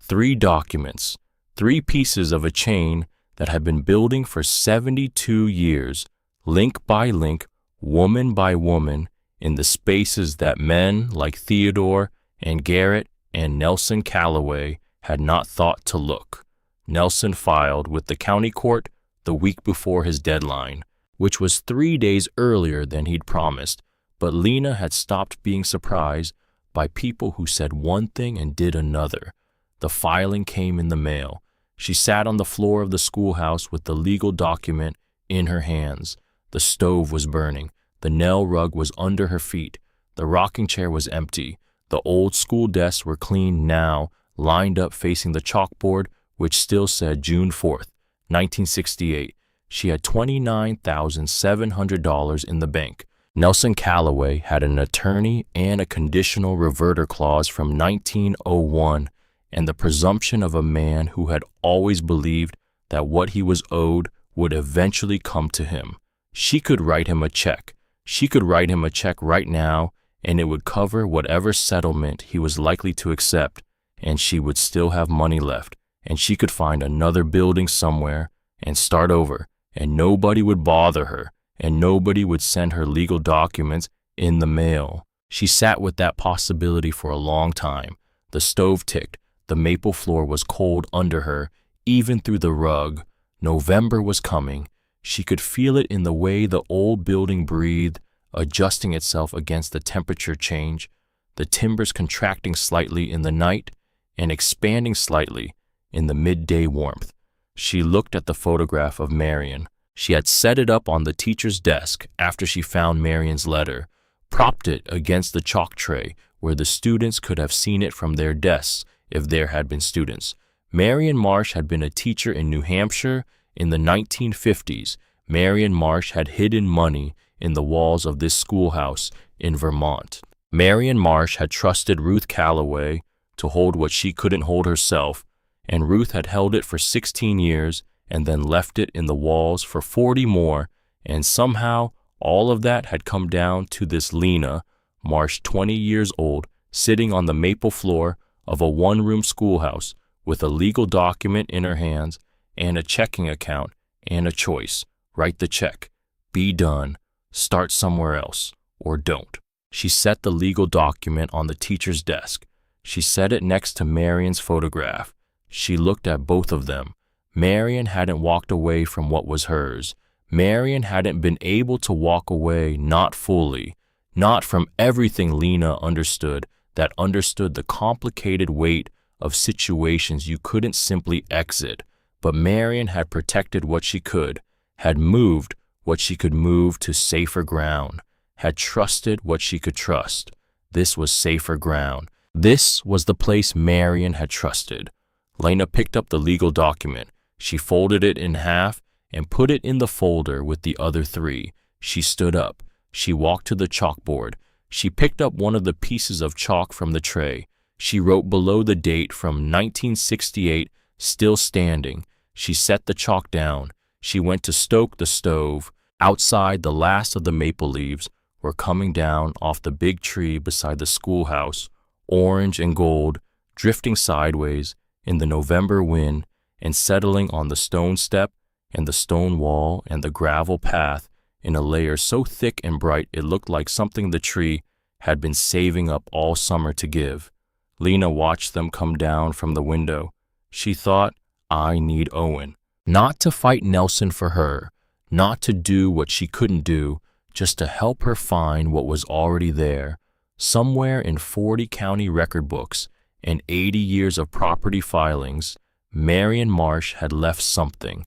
3 documents, 3 pieces of a chain that had been building for 72 years, link by link, woman by woman, in the spaces that men like Theodore and Garrett and Nelson Calloway had not thought to look. Nelson filed with the county court the week before his deadline, which was 3 days earlier than he'd promised, but Lena had stopped being surprised by people who said one thing and did another. The filing came in the mail. She sat on the floor of the schoolhouse with the legal document in her hands. The stove was burning. The nail rug was under her feet. The rocking chair was empty. The old school desks were clean now, lined up facing the chalkboard, which still said June 4th, 1968. She had $29,700 in the bank. Nelson Calloway had an attorney and a conditional reverter clause from 1901, and the presumption of a man who had always believed that what he was owed would eventually come to him. She could write him a check. She could write him a check right now, and it would cover whatever settlement he was likely to accept, and she would still have money left, and she could find another building somewhere and start over, and nobody would bother her, and nobody would send her legal documents in the mail. She sat with that possibility for a long time. The stove ticked. The maple floor was cold under her, even through the rug. November was coming. She could feel it in the way the old building breathed, adjusting itself against the temperature change, the timbers contracting slightly in the night and expanding slightly in the midday warmth. She looked at the photograph of Marion. She had set it up on the teacher's desk after she found Marion's letter, propped it against the chalk tray where the students could have seen it from their desks if there had been students. Marion Marsh had been a teacher in New Hampshire in the 1950s. Marion Marsh had hidden money in the walls of this schoolhouse in Vermont. Marion Marsh had trusted Ruth Calloway to hold what she couldn't hold herself, and Ruth had held it for 16 years and then left it in the walls for 40 more, and somehow all of that had come down to this Lena Marsh, 20 years old, sitting on the maple floor of a one-room schoolhouse with a legal document in her hands and a checking account and a choice. Write the check. Be done. Start somewhere else, or don't. She set the legal document on the teacher's desk. She set it next to Marion's photograph. She looked at both of them. Marion hadn't walked away from what was hers. Marion hadn't been able to walk away, not fully, not from everything Lena understood, that understood the complicated weight of situations you couldn't simply exit. But Marion had protected what she could, had moved what she could move to safer ground, had trusted what she could trust. This was safer ground. This was the place Marion had trusted. Lena picked up the legal document. She folded it in half and put it in the folder with the other three. She stood up. She walked to the chalkboard. She picked up one of the pieces of chalk from the tray. She wrote below the date from 1968, still standing. She set the chalk down. She went to stoke the stove. Outside, the last of the maple leaves were coming down off the big tree beside the schoolhouse, orange and gold, drifting sideways in the November wind and settling on the stone step and the stone wall and the gravel path in a layer so thick and bright it looked like something the tree had been saving up all summer to give. Lena watched them come down from the window. She thought, I need Owen. Not to fight Nelson for her, not to do what she couldn't do, just to help her find what was already there. Somewhere in 40 county record books and 80 years of property filings, Marion Marsh had left something.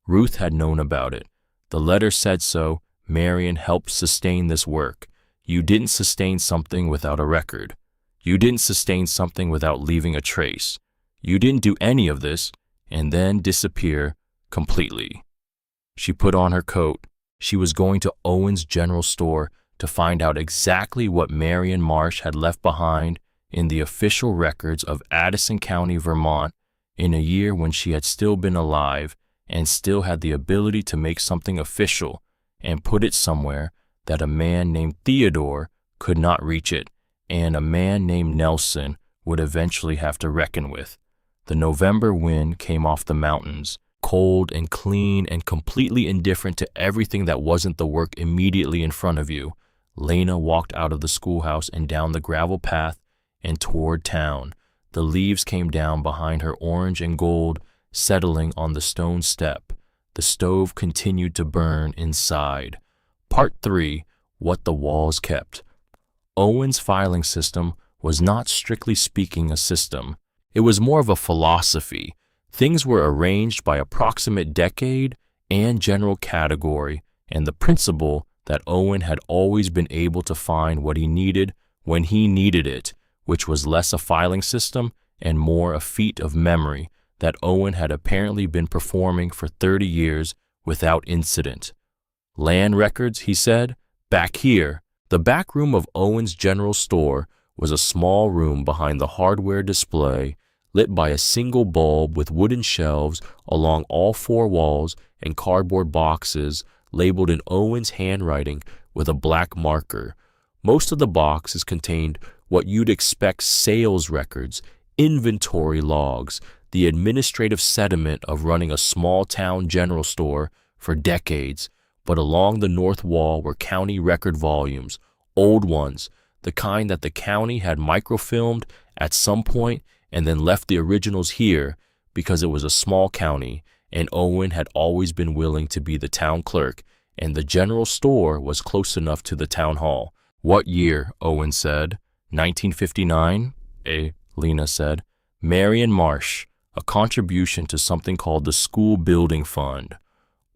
Ruth had known about it. The letter said so. Marion helped sustain this work. You didn't sustain something without a record. You didn't sustain something without leaving a trace. You didn't do any of this and then disappear completely. She put on her coat. She was going to Owen's General Store to find out exactly what Marion Marsh had left behind in the official records of Addison County, Vermont, in a year when she had still been alive and still had the ability to make something official and put it somewhere that a man named Theodore could not reach it, and a man named Nelson would eventually have to reckon with. The November wind came off the mountains, cold and clean and completely indifferent to everything that wasn't the work immediately in front of you. Lena walked out of the schoolhouse and down the gravel path and toward town. The leaves came down behind her, orange and gold, settling on the stone step. The stove continued to burn inside. Part 3. What the Walls Kept. Owen's filing system was not strictly speaking a system. It was more of a philosophy. Things were arranged by approximate decade and general category, and the principle that Owen had always been able to find what he needed when he needed it, which was less a filing system and more a feat of memory that Owen had apparently been performing for 30 years without incident. Land records, he said, back here. The back room of Owen's general store was a small room behind the hardware display, lit by a single bulb with wooden shelves along all four walls and cardboard boxes labeled in Owen's handwriting with a black marker. Most of the boxes contained what you'd expect: sales records, inventory logs, the administrative sediment of running a small-town general store for decades. But along the north wall were county record volumes, old ones, the kind that the county had microfilmed at some point and then left the originals here because it was a small county and Owen had always been willing to be the town clerk and the general store was close enough to the town hall. What year? Owen said. 1959? Lena said. Marion Marsh, a contribution to something called the School Building Fund.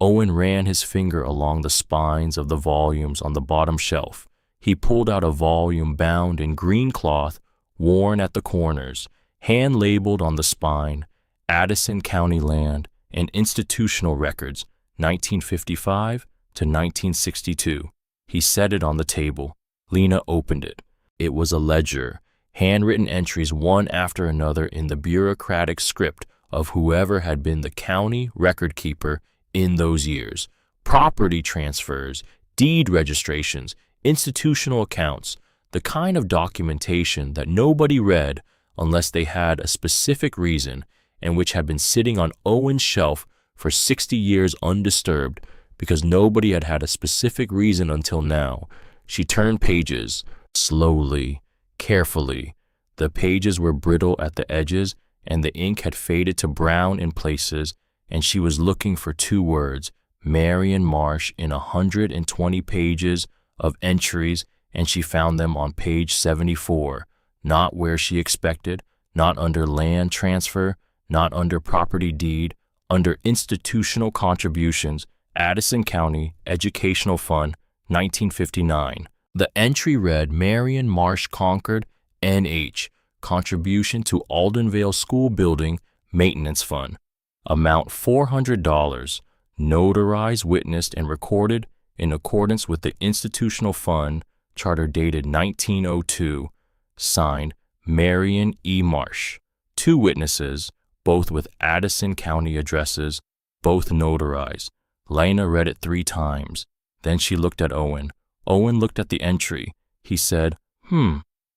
Owen ran his finger along the spines of the volumes on the bottom shelf. He pulled out a volume bound in green cloth, worn at the corners, hand-labeled on the spine, Addison County Land and Institutional Records, 1955 to 1962. He set it on the table. Lena opened it. It was a ledger, handwritten entries one after another in the bureaucratic script of whoever had been the county record keeper in those years. Property transfers, deed registrations, institutional accounts, the kind of documentation that nobody read unless they had a specific reason and which had been sitting on Owen's shelf for 60 years undisturbed because nobody had had a specific reason until now. She turned pages, slowly, carefully. The pages were brittle at the edges and the ink had faded to brown in places, and she was looking for two words, Marion Marsh, in 120 pages of entries, and she found them on page 74, not where she expected, not under land transfer, not under property deed, under institutional contributions, Addison County Educational Fund, 1959. The entry read Marion Marsh Concord, N.H., contribution to Aldenvale School Building Maintenance Fund. Amount $400, notarized, witnessed, and recorded in accordance with the Institutional Fund Charter dated 1902, signed Marion E. Marsh. Two witnesses, both with Addison County addresses, both notarized. Lena read it 3 times. Then she looked at Owen. Owen looked at the entry. He said,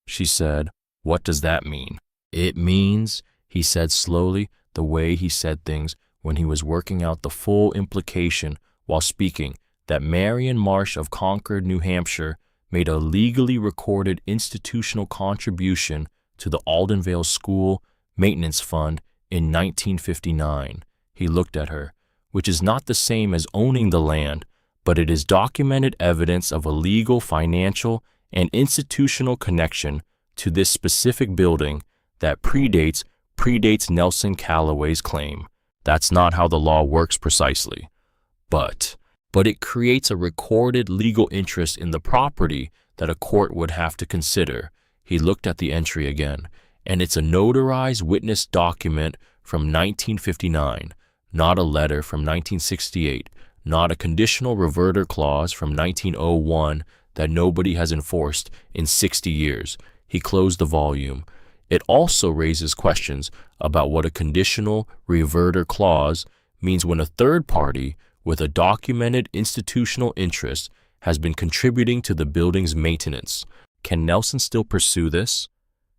She said, what does that mean? It means, he said slowly, the way he said things when he was working out the full implication while speaking, that Marion Marsh of Concord, New Hampshire, made a legally recorded institutional contribution to the Aldenvale School Maintenance Fund in 1959. He looked at her, which is not the same as owning the land, but it is documented evidence of a legal, financial, and institutional connection to this specific building that predates Nelson Calloway's claim. That's not how the law works precisely. But it creates a recorded legal interest in the property that a court would have to consider. He looked at the entry again, and it's a notarized witness document from 1959, not a letter from 1968, not a conditional reverter clause from 1901 that nobody has enforced in 60 years. He closed the volume. It also raises questions about what a conditional reverter clause means when a third party with a documented institutional interest has been contributing to the building's maintenance. Can Nelson still pursue this?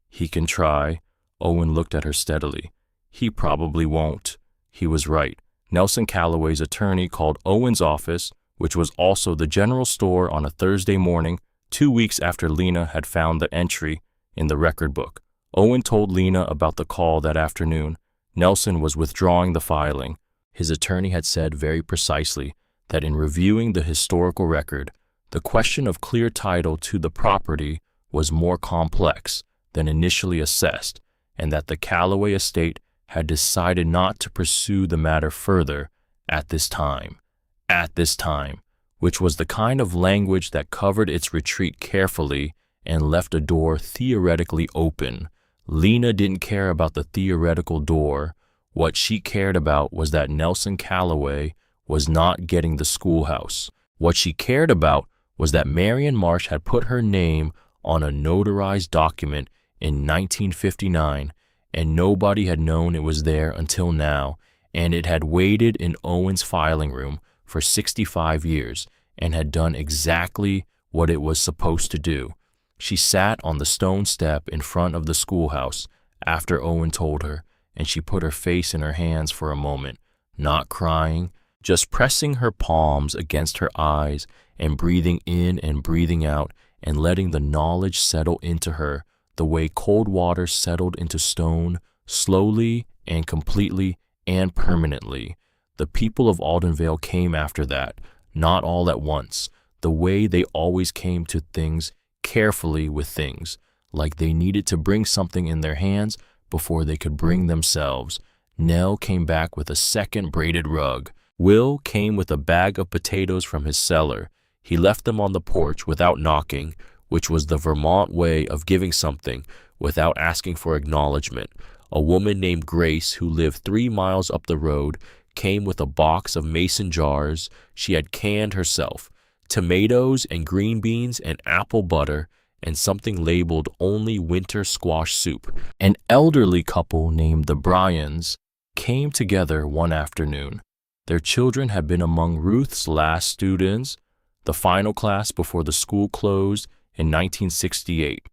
He can try. Owen looked at her steadily. He probably won't. He was right. Nelson Calloway's attorney called Owen's office, which was also the general store, on a Thursday morning, 2 weeks after Lena had found the entry in the record book. Owen told Lena about the call that afternoon. Nelson was withdrawing the filing. His attorney had said very precisely that in reviewing the historical record, the question of clear title to the property was more complex than initially assessed, and that the Calloway estate had decided not to pursue the matter further at this time. At this time, which was the kind of language that covered its retreat carefully and left a door theoretically open. Lena didn't care about the theoretical door. What she cared about was that Nelson Calloway was not getting the schoolhouse. What she cared about was that Marion Marsh had put her name on a notarized document in 1959, and nobody had known it was there until now, and it had waited in Owen's filing room for 65 years and had done exactly what it was supposed to do. She sat on the stone step in front of the schoolhouse after Owen told her, and she put her face in her hands for a moment, not crying, just pressing her palms against her eyes and breathing in and breathing out and letting the knowledge settle into her the way cold water settled into stone, slowly and completely and permanently. The people of Aldenvale came after that, not all at once, the way they always came to things, carefully with things, like they needed to bring something in their hands before they could bring themselves. Nell came back with a second braided rug. Will came with a bag of potatoes from his cellar. He left them on the porch without knocking, which was the Vermont way of giving something without asking for acknowledgement. A woman named Grace, who lived 3 miles up the road, came with a box of mason jars she had canned herself, tomatoes and green beans and apple butter, and something labeled only winter squash soup. An elderly couple named the Bryans came together one afternoon. Their children had been among Ruth's last students, the final class before the school closed in 1968.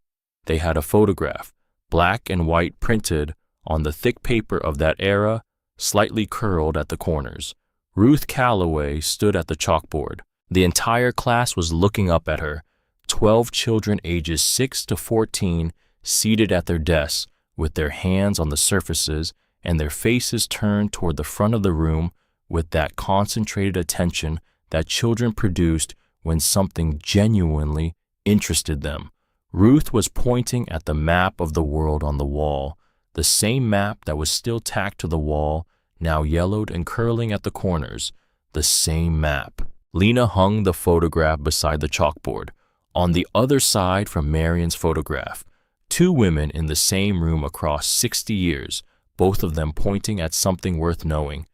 They had a photograph, black and white, printed on the thick paper of that era, slightly curled at the corners. Ruth Calloway stood at the chalkboard. The entire class was looking up at her. 12 children ages 6 to 14 seated at their desks with their hands on the surfaces and their faces turned toward the front of the room with that concentrated attention that children produced when something genuinely interested them. Ruth was pointing at the map of the world on the wall, the same map that was still tacked to the wall, now yellowed and curling at the corners, the same map. Lena hung the photograph beside the chalkboard. On the other side from Marion's photograph, 2 women in the same room across 60 years, both of them pointing at something worth knowing.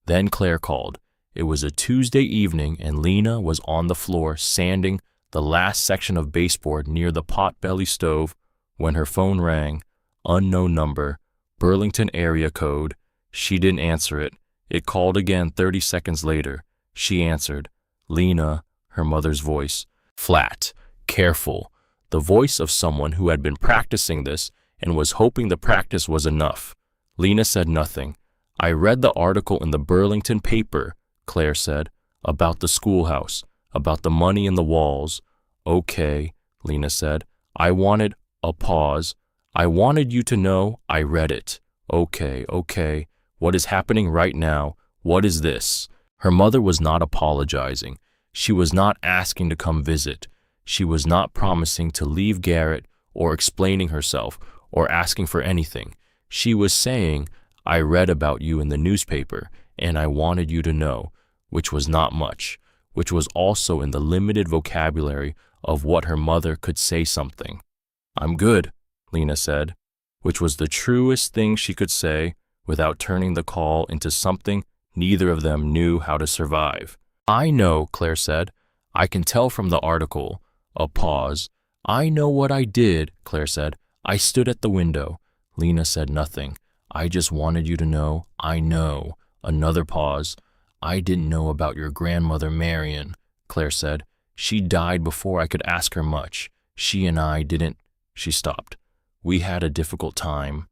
Then Claire called. It was a Tuesday evening and Lena was on the floor sanding the last section of baseboard near the pot-belly stove when her phone rang. Unknown number, Burlington area code. She didn't answer it. It called again 30 seconds later. She answered. Lena, her mother's voice. Flat, careful, the voice of someone who had been practicing this and was hoping the practice was enough. Lena said nothing. I read the article in the Burlington paper, Claire said, about the schoolhouse, about the money in the walls. Okay, Lena said. I wanted a pause. I wanted you to know I read it. Okay. What is happening right now? What is this? Her mother was not apologizing. She was not asking to come visit. She was not promising to leave Garrett or explaining herself or asking for anything. She was saying, I read about you in the newspaper and I wanted you to know, which was not much, which was also in the limited vocabulary of what her mother could say something. I'm good, Lena said, which was the truest thing she could say without turning the call into something neither of them knew how to survive. I know, Claire said. I can tell from the article. A pause. I know what I did, Claire said. I stood at the window. Lena said nothing. I just wanted you to know. I know. Another pause. I didn't know about your grandmother Marion, Claire said. She died before I could ask her much. She and I didn't. She stopped. We had a difficult time.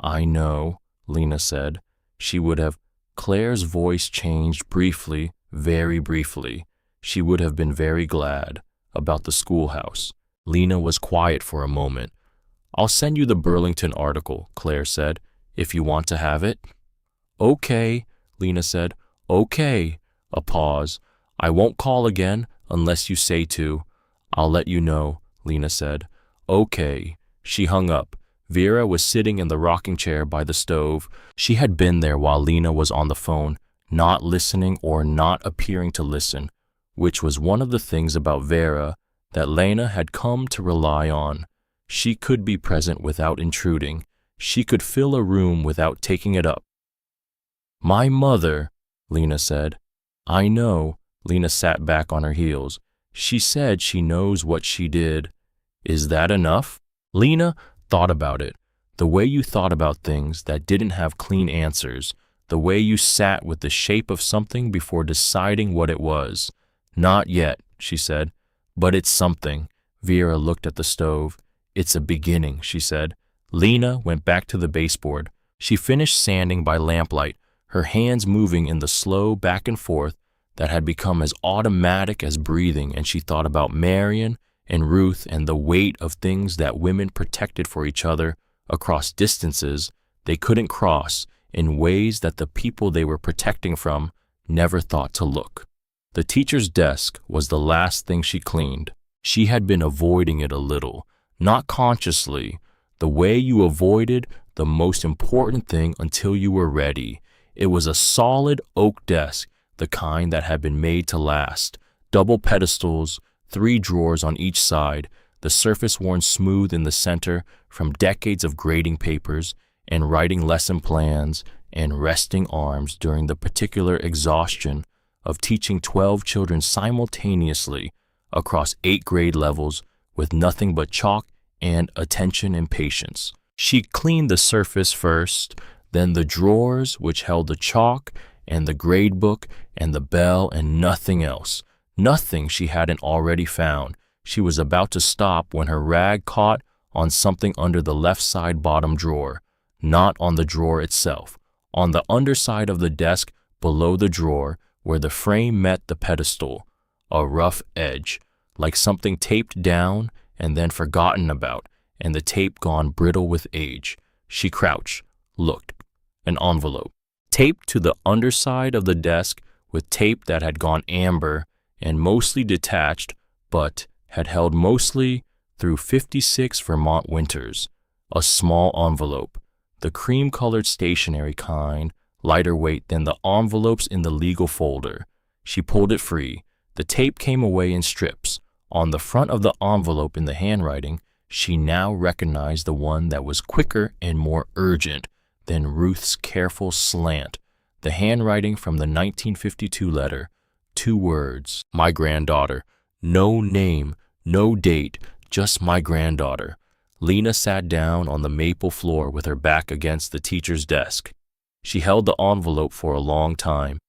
I know, Lena said. She would have. Claire's voice changed briefly, very briefly. She would have been very glad about the schoolhouse. Lena was quiet for a moment. I'll send you the Burlington article, Claire said, if you want to have it. Okay, Lena said. Okay. A pause. I won't call again unless you say to. I'll let you know, Lena said. Okay. She hung up, Vera was sitting in the rocking chair by the stove. She had been there while Lena was on the phone, not listening or not appearing to listen, which was one of the things about Vera that Lena had come to rely on. She could be present without intruding. She could fill a room without taking it up. "My mother," Lena said. "I know." Lena sat back on her heels. "She said she knows what she did." "Is that enough?" Lena thought about it. The way you thought about things that didn't have clean answers. The way you sat with the shape of something before deciding what it was. "Not yet," she said. "But it's something." Vera looked at the stove. "It's a beginning," she said. Lena went back to the baseboard. She finished sanding by lamplight, her hands moving in the slow back and forth that had become as automatic as breathing, and she thought about Marion and Ruth and the weight of things that women protected for each other across distances they couldn't cross in ways that the people they were protecting from never thought to look. The teacher's desk was the last thing she cleaned. She had been avoiding it a little, not consciously, the way you avoided the most important thing until you were ready. It was a solid oak desk, the kind that had been made to last. Double pedestals, 3 drawers on each side, the surface worn smooth in the center from decades of grading papers and writing lesson plans and resting arms during the particular exhaustion of teaching 12 children simultaneously across 8 grade levels with nothing but chalk and attention and patience. She cleaned the surface first, then the drawers which held the chalk and the grade book and the bell and nothing else. Nothing she hadn't already found. She was about to stop when her rag caught on something under the left side bottom drawer, not on the drawer itself, on the underside of the desk below the drawer where the frame met the pedestal, a rough edge, like something taped down and then forgotten about, and the tape gone brittle with age. She crouched, looked. An envelope, taped to the underside of the desk with tape that had gone amber and mostly detached, but had held mostly through 56 Vermont winters. A small envelope, the cream-colored stationery kind, lighter weight than the envelopes in the legal folder. She pulled it free. The tape came away in strips. On the front of the envelope in the handwriting, she now recognized the one that was quicker and more urgent than Ruth's careful slant. The handwriting from the 1952 letter. 2 words, "My granddaughter." No name, no date, just "my granddaughter." Lena sat down on the maple floor with her back against the teacher's desk. She held the envelope for a long time.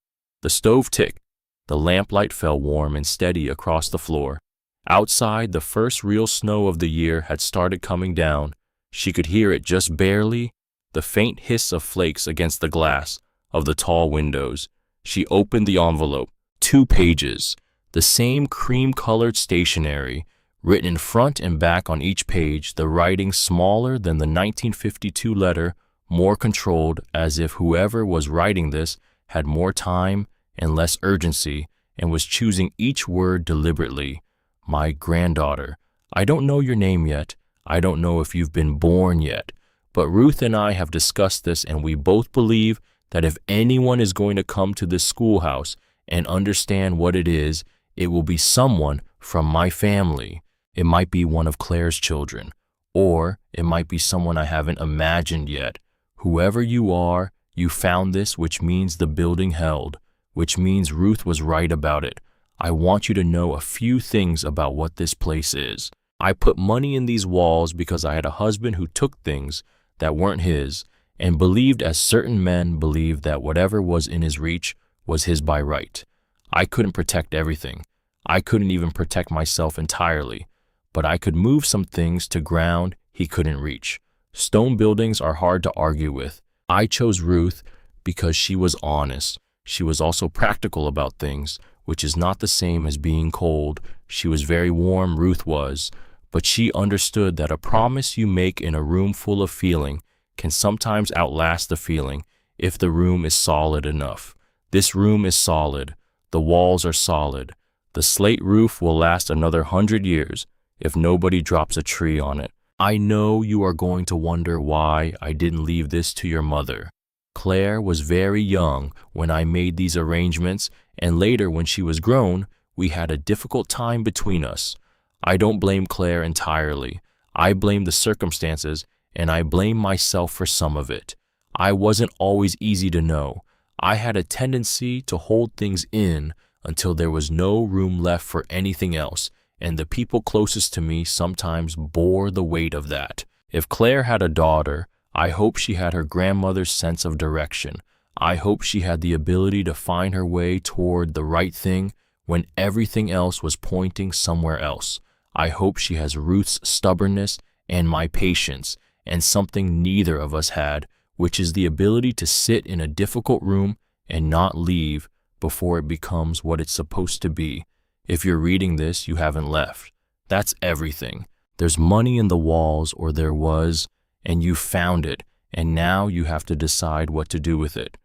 The stove ticked. The lamplight fell warm and steady across the floor. Outside, the first real snow of the year had started coming down. She could hear it just barely, the faint hiss of flakes against the glass of the tall windows. She opened the envelope. 2 pages, the same cream-colored stationery, written in front and back on each page, the writing smaller than the 1952 letter, more controlled, as if whoever was writing this had more time and less urgency and was choosing each word deliberately. "My granddaughter. I don't know your name yet. I don't know if you've been born yet. But Ruth and I have discussed this, and we both believe that if anyone is going to come to this schoolhouse and understand what it is, it will be someone from my family. It might be one of Claire's children, or it might be someone I haven't imagined yet. Whoever you are, you found this, which means the building held, which means Ruth was right about it. I want you to know a few things about what this place is. I put money in these walls because I had a husband who took things that weren't his and believed, as certain men believed, that whatever was in his reach was his by right. I couldn't protect everything. I couldn't even protect myself entirely, but I could move some things to ground he couldn't reach. Stone buildings are hard to argue with. I chose Ruth because she was honest. She was also practical about things, which is not the same as being cold. She was very warm, Ruth was, but she understood that a promise you make in a room full of feeling can sometimes outlast the feeling if the room is solid enough. This room is solid. The walls are solid. The slate roof will last another 100 years if nobody drops a tree on it. I know you are going to wonder why I didn't leave this to your mother. Claire was very young when I made these arrangements, and later when she was grown, we had a difficult time between us. I don't blame Claire entirely. I blame the circumstances, and I blame myself for some of it. I wasn't always easy to know. I had a tendency to hold things in until there was no room left for anything else, and the people closest to me sometimes bore the weight of that. If Claire had a daughter, I hope she had her grandmother's sense of direction. I hope she had the ability to find her way toward the right thing when everything else was pointing somewhere else. I hope she has Ruth's stubbornness and my patience, and something neither of us had, which is the ability to sit in a difficult room and not leave before it becomes what it's supposed to be. If you're reading this, you haven't left. That's everything. There's money in the walls, or there was, and you found it, and now you have to decide what to do with it.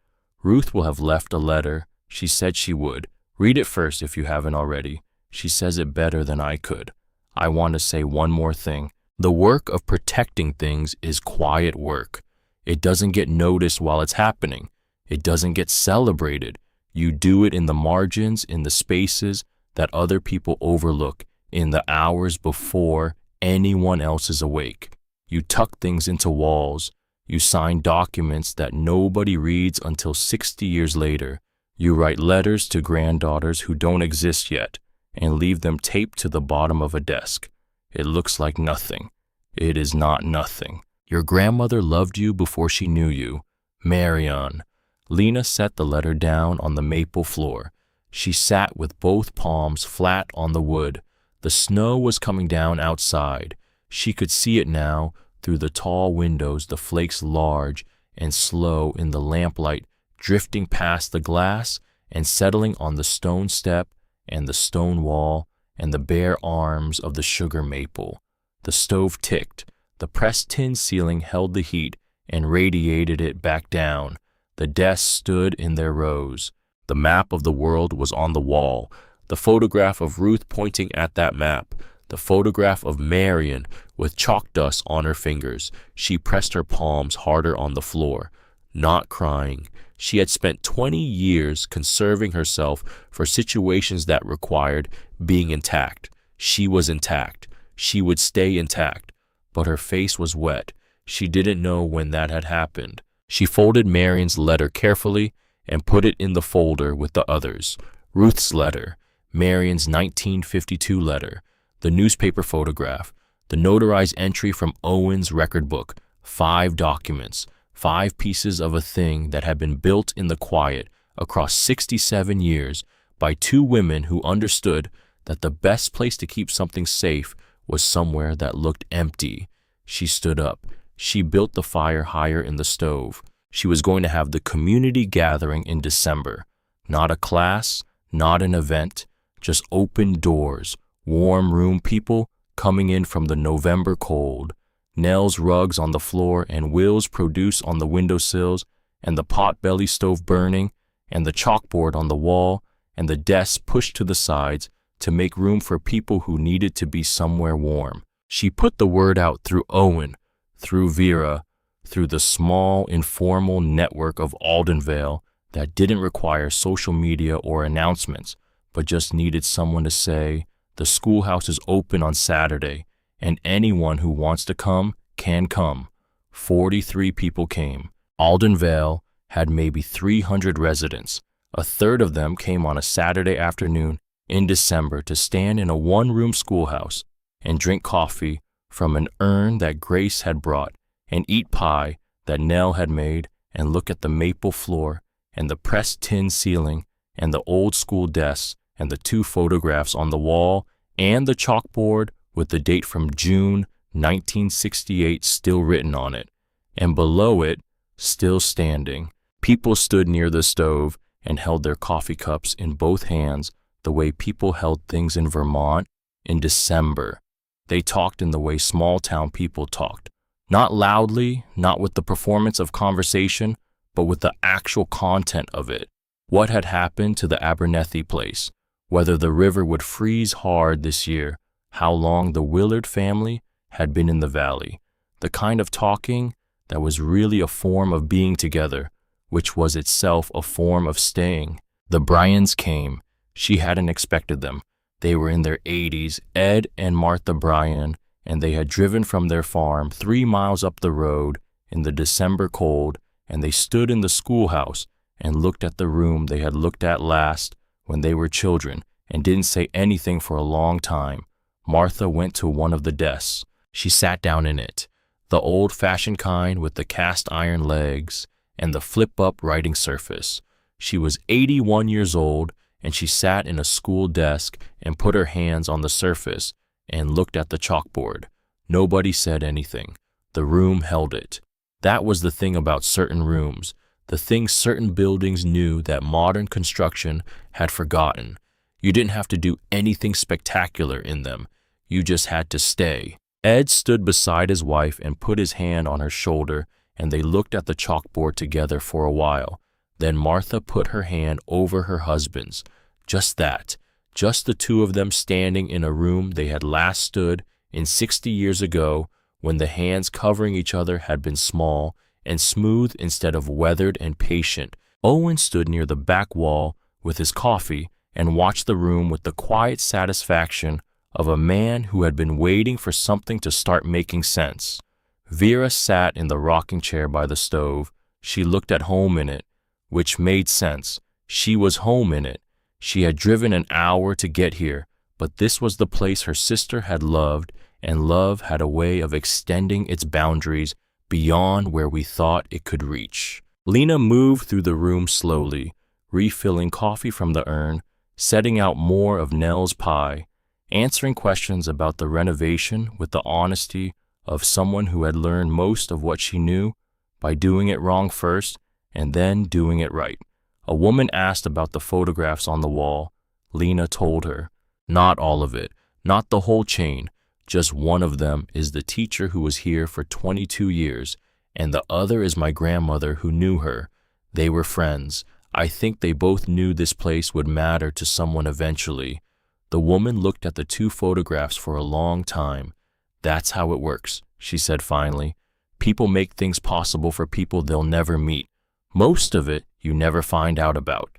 Ruth will have left a letter. She said she would. Read it first if you haven't already. She says it better than I could. I want to say one more thing. The work of protecting things is quiet work. It doesn't get noticed while it's happening. It doesn't get celebrated. You do it in the margins, in the spaces that other people overlook, in the hours before anyone else is awake. You tuck things into walls. You sign documents that nobody reads until 60 years later. You write letters to granddaughters who don't exist yet and leave them taped to the bottom of a desk. It looks like nothing. It is not nothing. Your grandmother loved you before she knew you. Marion. Lena set the letter down on the maple floor. She sat with both palms flat on the wood. The snow was coming down outside. She could see it now through the tall windows, the flakes large and slow in the lamplight, drifting past the glass and settling on the stone step and the stone wall and the bare arms of the sugar maple. The stove ticked. The pressed tin ceiling held the heat and radiated it back down. The desks stood in their rows. The map of the world was on the wall. The photograph of Ruth pointing at that map. The photograph of Marion with chalk dust on her fingers. She pressed her palms harder on the floor, not crying. She had spent 20 years conserving herself for situations that required being intact. She was intact. She would stay intact. But her face was wet. She didn't know when that had happened. She folded Marion's letter carefully and put it in the folder with the others. Ruth's letter, Marion's 1952 letter, the newspaper photograph, the notarized entry from Owen's record book, 5 documents, 5 pieces of a thing that had been built in the quiet across 67 years by 2 women who understood that the best place to keep something safe was somewhere that looked empty. She stood up. She built the fire higher in the stove. She was going to have the community gathering in December. Not a class, not an event, just open doors, warm room people coming in from the November cold, Nell's rugs on the floor and Will's produce on the windowsills, and the pot-belly stove burning, and the chalkboard on the wall, and the desks pushed to the sides to make room for people who needed to be somewhere warm. She put the word out through Owen, through Vera, through the small, informal network of Aldenvale that didn't require social media or announcements, but just needed someone to say, the schoolhouse is open on Saturday, and anyone who wants to come can come. 43 people came. Aldenvale had maybe 300 residents. A third of them came on a Saturday afternoon in December to stand in a one-room schoolhouse and drink coffee from an urn that Grace had brought and eat pie that Nell had made and look at the maple floor and the pressed tin ceiling and the old school desks and the 2 photographs on the wall and the chalkboard with the date from June 1968 still written on it, and below it, still standing. People stood near the stove and held their coffee cups in both hands the way people held things in Vermont in December. They talked in the way small-town people talked. Not loudly, not with the performance of conversation, but with the actual content of it. What had happened to the Abernethy place? Whether the river would freeze hard this year, how long the Willard family had been in the valley, the kind of talking that was really a form of being together, which was itself a form of staying. The Bryans came. She hadn't expected them. They were in their 80s, Ed and Martha Bryan, and they had driven from their farm 3 miles up the road in the December cold, and they stood in the schoolhouse and looked at the room they had looked at last when they were children and didn't say anything for a long time. Martha went to one of the desks. She sat down in it, the old-fashioned kind with the cast-iron legs and the flip-up writing surface. She was 81 years old, and she sat in a school desk and put her hands on the surface and looked at the chalkboard. Nobody said anything. The room held it. That was the thing about certain rooms, the thing certain buildings knew that modern construction had forgotten. You didn't have to do anything spectacular in them. You just had to stay. Ed stood beside his wife and put his hand on her shoulder, and they looked at the chalkboard together for a while. Then Martha put her hand over her husband's. Just that. Just the two of them standing in a room they had last stood in 60 years ago, when the hands covering each other had been small and smooth instead of weathered and patient. Owen stood near the back wall with his coffee and watched the room with the quiet satisfaction of a man who had been waiting for something to start making sense. Vera sat in the rocking chair by the stove. She looked at home in it, which made sense. She was home in it. She had driven an hour to get here, but this was the place her sister had loved, and love had a way of extending its boundaries beyond where we thought it could reach. Lena moved through the room slowly, refilling coffee from the urn, setting out more of Nell's pie, answering questions about the renovation with the honesty of someone who had learned most of what she knew by doing it wrong first and then doing it right. A woman asked about the photographs on the wall. Lena told her, "Not all of it, not the whole chain. Just one of them is the teacher who was here for 22 years, and the other is my grandmother who knew her. They were friends. I think they both knew this place would matter to someone eventually." The woman looked at the 2 photographs for a long time. "That's how it works," she said finally. "People make things possible for people they'll never meet. Most of it you never find out about."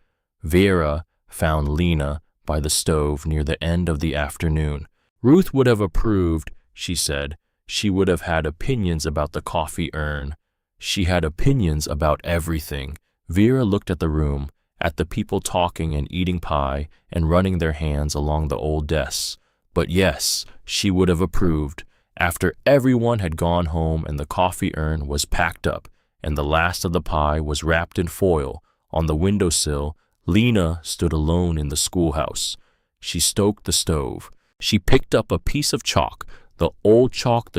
Vera found Lena by the stove near the end of the afternoon. Ruth would have approved, she said. She would have had opinions about the coffee urn. She had opinions about everything. Vera looked at the room, at the people talking and eating pie and running their hands along the old desks. But yes, she would have approved. After everyone had gone home and the coffee urn was packed up and the last of the pie was wrapped in foil, on the windowsill, Lena stood alone in the schoolhouse. She stoked the stove. She picked up a piece of chalk, the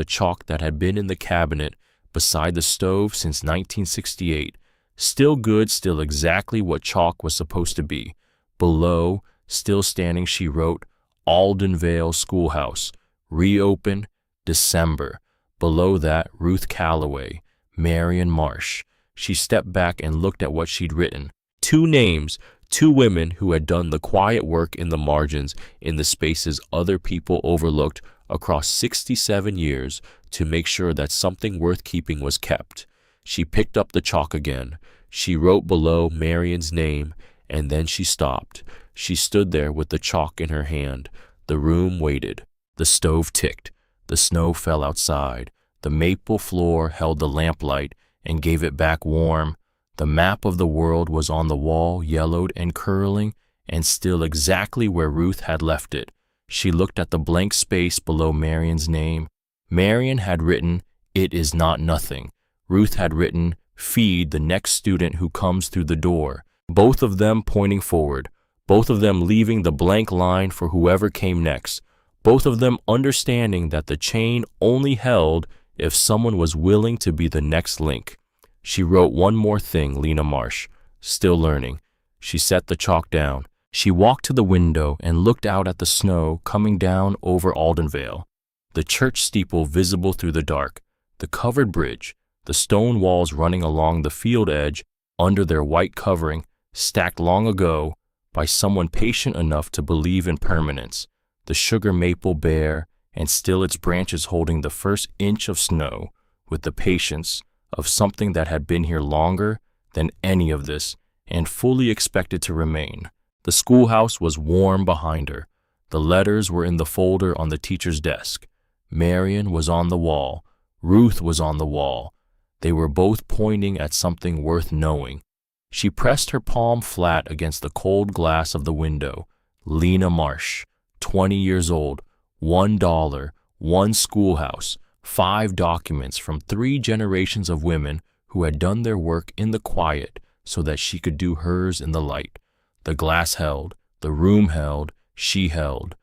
chalk that had been in the cabinet beside the stove since 1968. Still good, still exactly what chalk was supposed to be. Below, still standing, she wrote, "Aldenvale Schoolhouse, reopened, December." Below that, Ruth Calloway, Marion Marsh. She stepped back and looked at what she'd written. 2 names, 2 women who had done the quiet work in the margins, in the spaces other people overlooked across 67 years to make sure that something worth keeping was kept. She picked up the chalk again. She wrote below Marion's name, and then she stopped. She stood there with the chalk in her hand. The room waited. The stove ticked. The snow fell outside. The maple floor held the lamplight and gave it back warm. The map of the world was on the wall, yellowed and curling, and still exactly where Ruth had left it. She looked at the blank space below Marion's name. Marion had written, "It is not nothing." Ruth had written, "Feed the next student who comes through the door." Both of them pointing forward. Both of them leaving the blank line for whoever came next. Both of them understanding that the chain only held if someone was willing to be the next link. She wrote one more thing, Lena Marsh, still learning. She set the chalk down. She walked to the window and looked out at the snow coming down over Aldenvale, the church steeple visible through the dark, the covered bridge, the stone walls running along the field edge under their white covering, stacked long ago by someone patient enough to believe in permanence, the sugar maple bare and still its branches holding the first inch of snow with the patience of something that had been here longer than any of this and fully expected to remain. The schoolhouse was warm behind her. The letters were in the folder on the teacher's desk. Marion was on the wall. Ruth was on the wall. They were both pointing at something worth knowing. She pressed her palm flat against the cold glass of the window. Lena Marsh, 20 years old, $1, one schoolhouse, 5 documents from 3 generations of women who had done their work in the quiet so that she could do hers in the light. The glass held, the room held, she held.